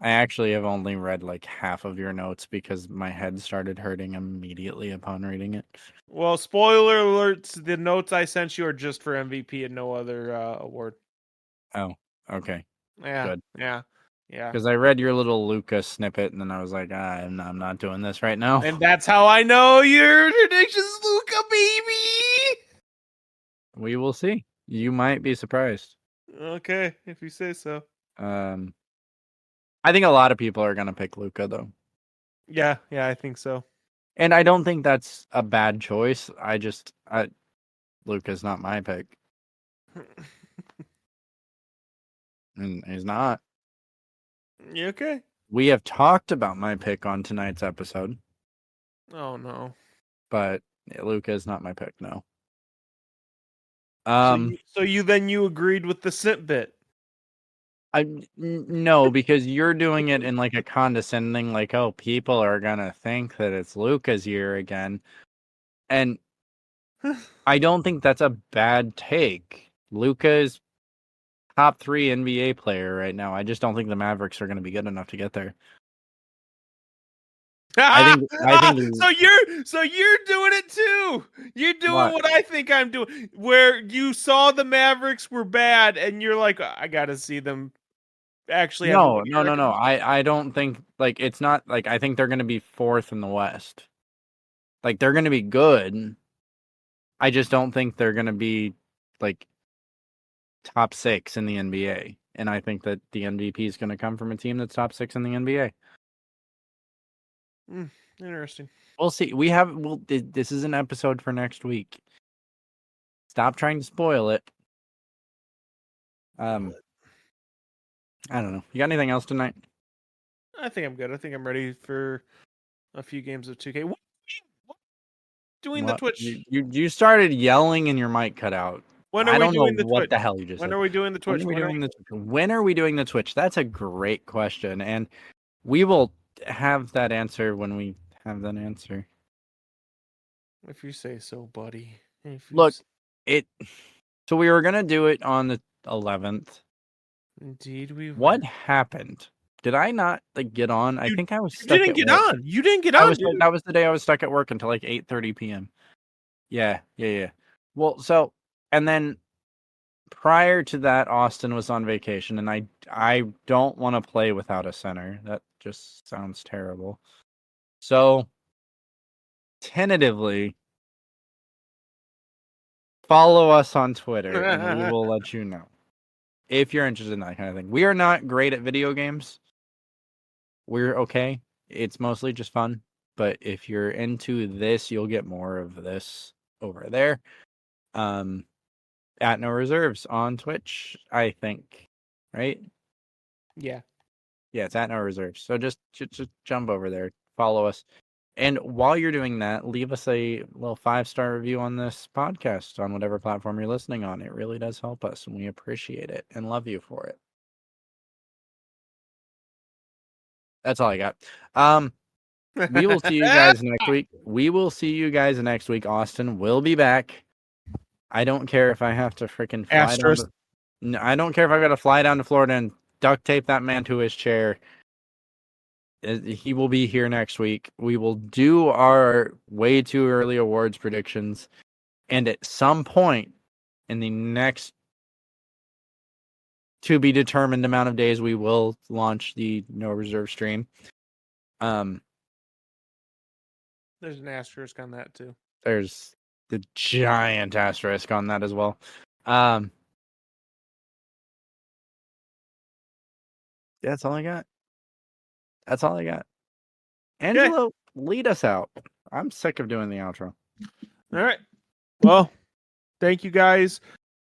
I actually have only read like half of your notes because my head started hurting immediately upon reading it. Well, spoiler alerts, the notes I sent you are just for MVP and no other award. Oh, okay. Yeah. Good. Yeah. Because I read your little Luca snippet, and then I was like, I'm not doing this right now. And that's how I know your predictions, Luca, baby! We will see. You might be surprised. Okay, if you say so. I think a lot of people are going to pick Luca, though. Yeah, I think so. And I don't think that's a bad choice. Luca's not my pick. And he's not. You okay? We have talked about my pick on tonight's episode. Oh, no. But Luca is not my pick, no. So you agreed with the simp bit? No, because you're doing it in like a condescending, like, oh, people are gonna think that it's Luca's year again, and I don't think that's a bad take. Luca is top 3 NBA player right now. I just don't think the Mavericks are gonna be good enough to get there. I think. So you're doing it too. You're doing what I think I'm doing, where you saw the Mavericks were bad, and you're like, I gotta see them actually. No. I don't think, like, it's not like I think they're gonna be 4th in the West. Like, they're gonna be good. I just don't think they're gonna be like top 6 in the NBA. And I think that the MVP is gonna come from a team that's top 6 in the NBA. Interesting. We'll see. This is an episode for next week. Stop trying to spoil it. I don't know. You got anything else tonight? I think I'm good. I think I'm ready for a few games of 2K. What? Doing the Twitch. You started yelling and your mic cut out. When are we doing the Twitch? What the hell you just said. When are we doing the Twitch? When are we doing the Twitch? That's a great question, and we will have that answer when we have that answer. If you say so, buddy. Look, so we were gonna do it on the 11th. Indeed, we were. What happened? Did I not get on? I think I was stuck. You didn't get on. You didn't get on. That was the day I was stuck at work until like 8:30 p.m. Yeah. Well, so, and then prior to that, Austin was on vacation, and I don't want to play without a center. That just sounds terrible. So, tentatively, follow us on Twitter, and we will let you know if you're interested in that kind of thing. We are not great at video games. We're okay. It's mostly just fun. But if you're into this, you'll get more of this over there. At No Reserves on Twitch, I think. Right? Yeah. Yeah, it's at No Reserves. So just jump over there. Follow us. And while you're doing that, leave us a little 5-star review on this podcast on whatever platform you're listening on. It really does help us, and we appreciate it and love you for it. That's all I got. We will see you guys next week. Austin will be back. I don't care if I have to freaking fly down. No, I don't care if I got to fly down to Florida and duct tape that man to his chair. He will be here next week. We will do our way too early awards predictions, and at some point in the next to be determined amount of days, we will launch the no reserve stream. There's an asterisk on that too. There's the giant asterisk on that as well. That's all I got. Angelo, lead us out. I'm sick of doing the outro. All right. Well, thank you guys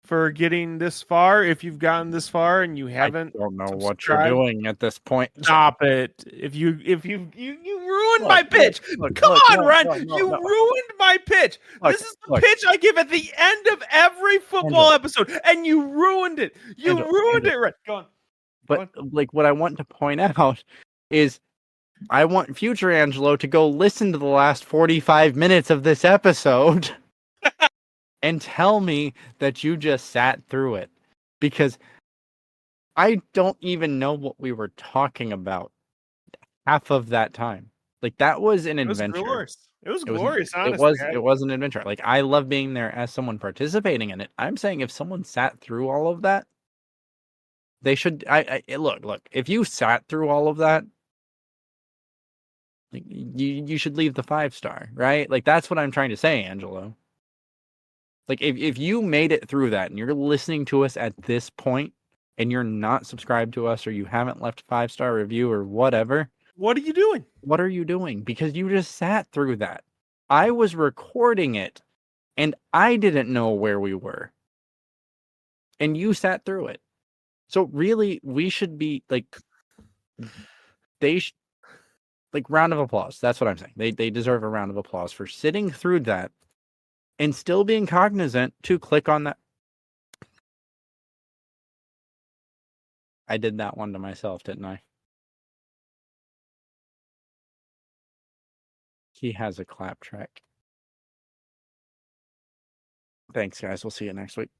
for getting this far. If you've gotten this far and you haven't, I don't know what you're doing at this point. Stop it! If you ruined my pitch. Come on, Ren. You ruined my pitch. This is the pitch I give at the end of every football episode, and you ruined it. You ruined it, Ren. Go on. But like, what I want to point out is, I want future Angelo to go listen to the last 45 minutes of this episode and tell me that you just sat through it, because I don't even know what we were talking about half of that time. Like, that was an adventure. It was glorious, honestly. It was an adventure. Like, I love being there as someone participating in it. I'm saying if someone sat through all of that, they should. Look. If you sat through all of that, like, you should leave the 5-star, right? Like, that's what I'm trying to say, Angelo. Like, if you made it through that and you're listening to us at this point and you're not subscribed to us, or you haven't left a 5-star review or whatever, what are you doing? What are you doing? Because you just sat through that. I was recording it and I didn't know where we were. And you sat through it. So really, we should be like, round of applause. That's what I'm saying. They deserve a round of applause for sitting through that and still being cognizant to click on that. I did that one to myself, didn't I? He has a clap track. Thanks, guys. We'll see you next week.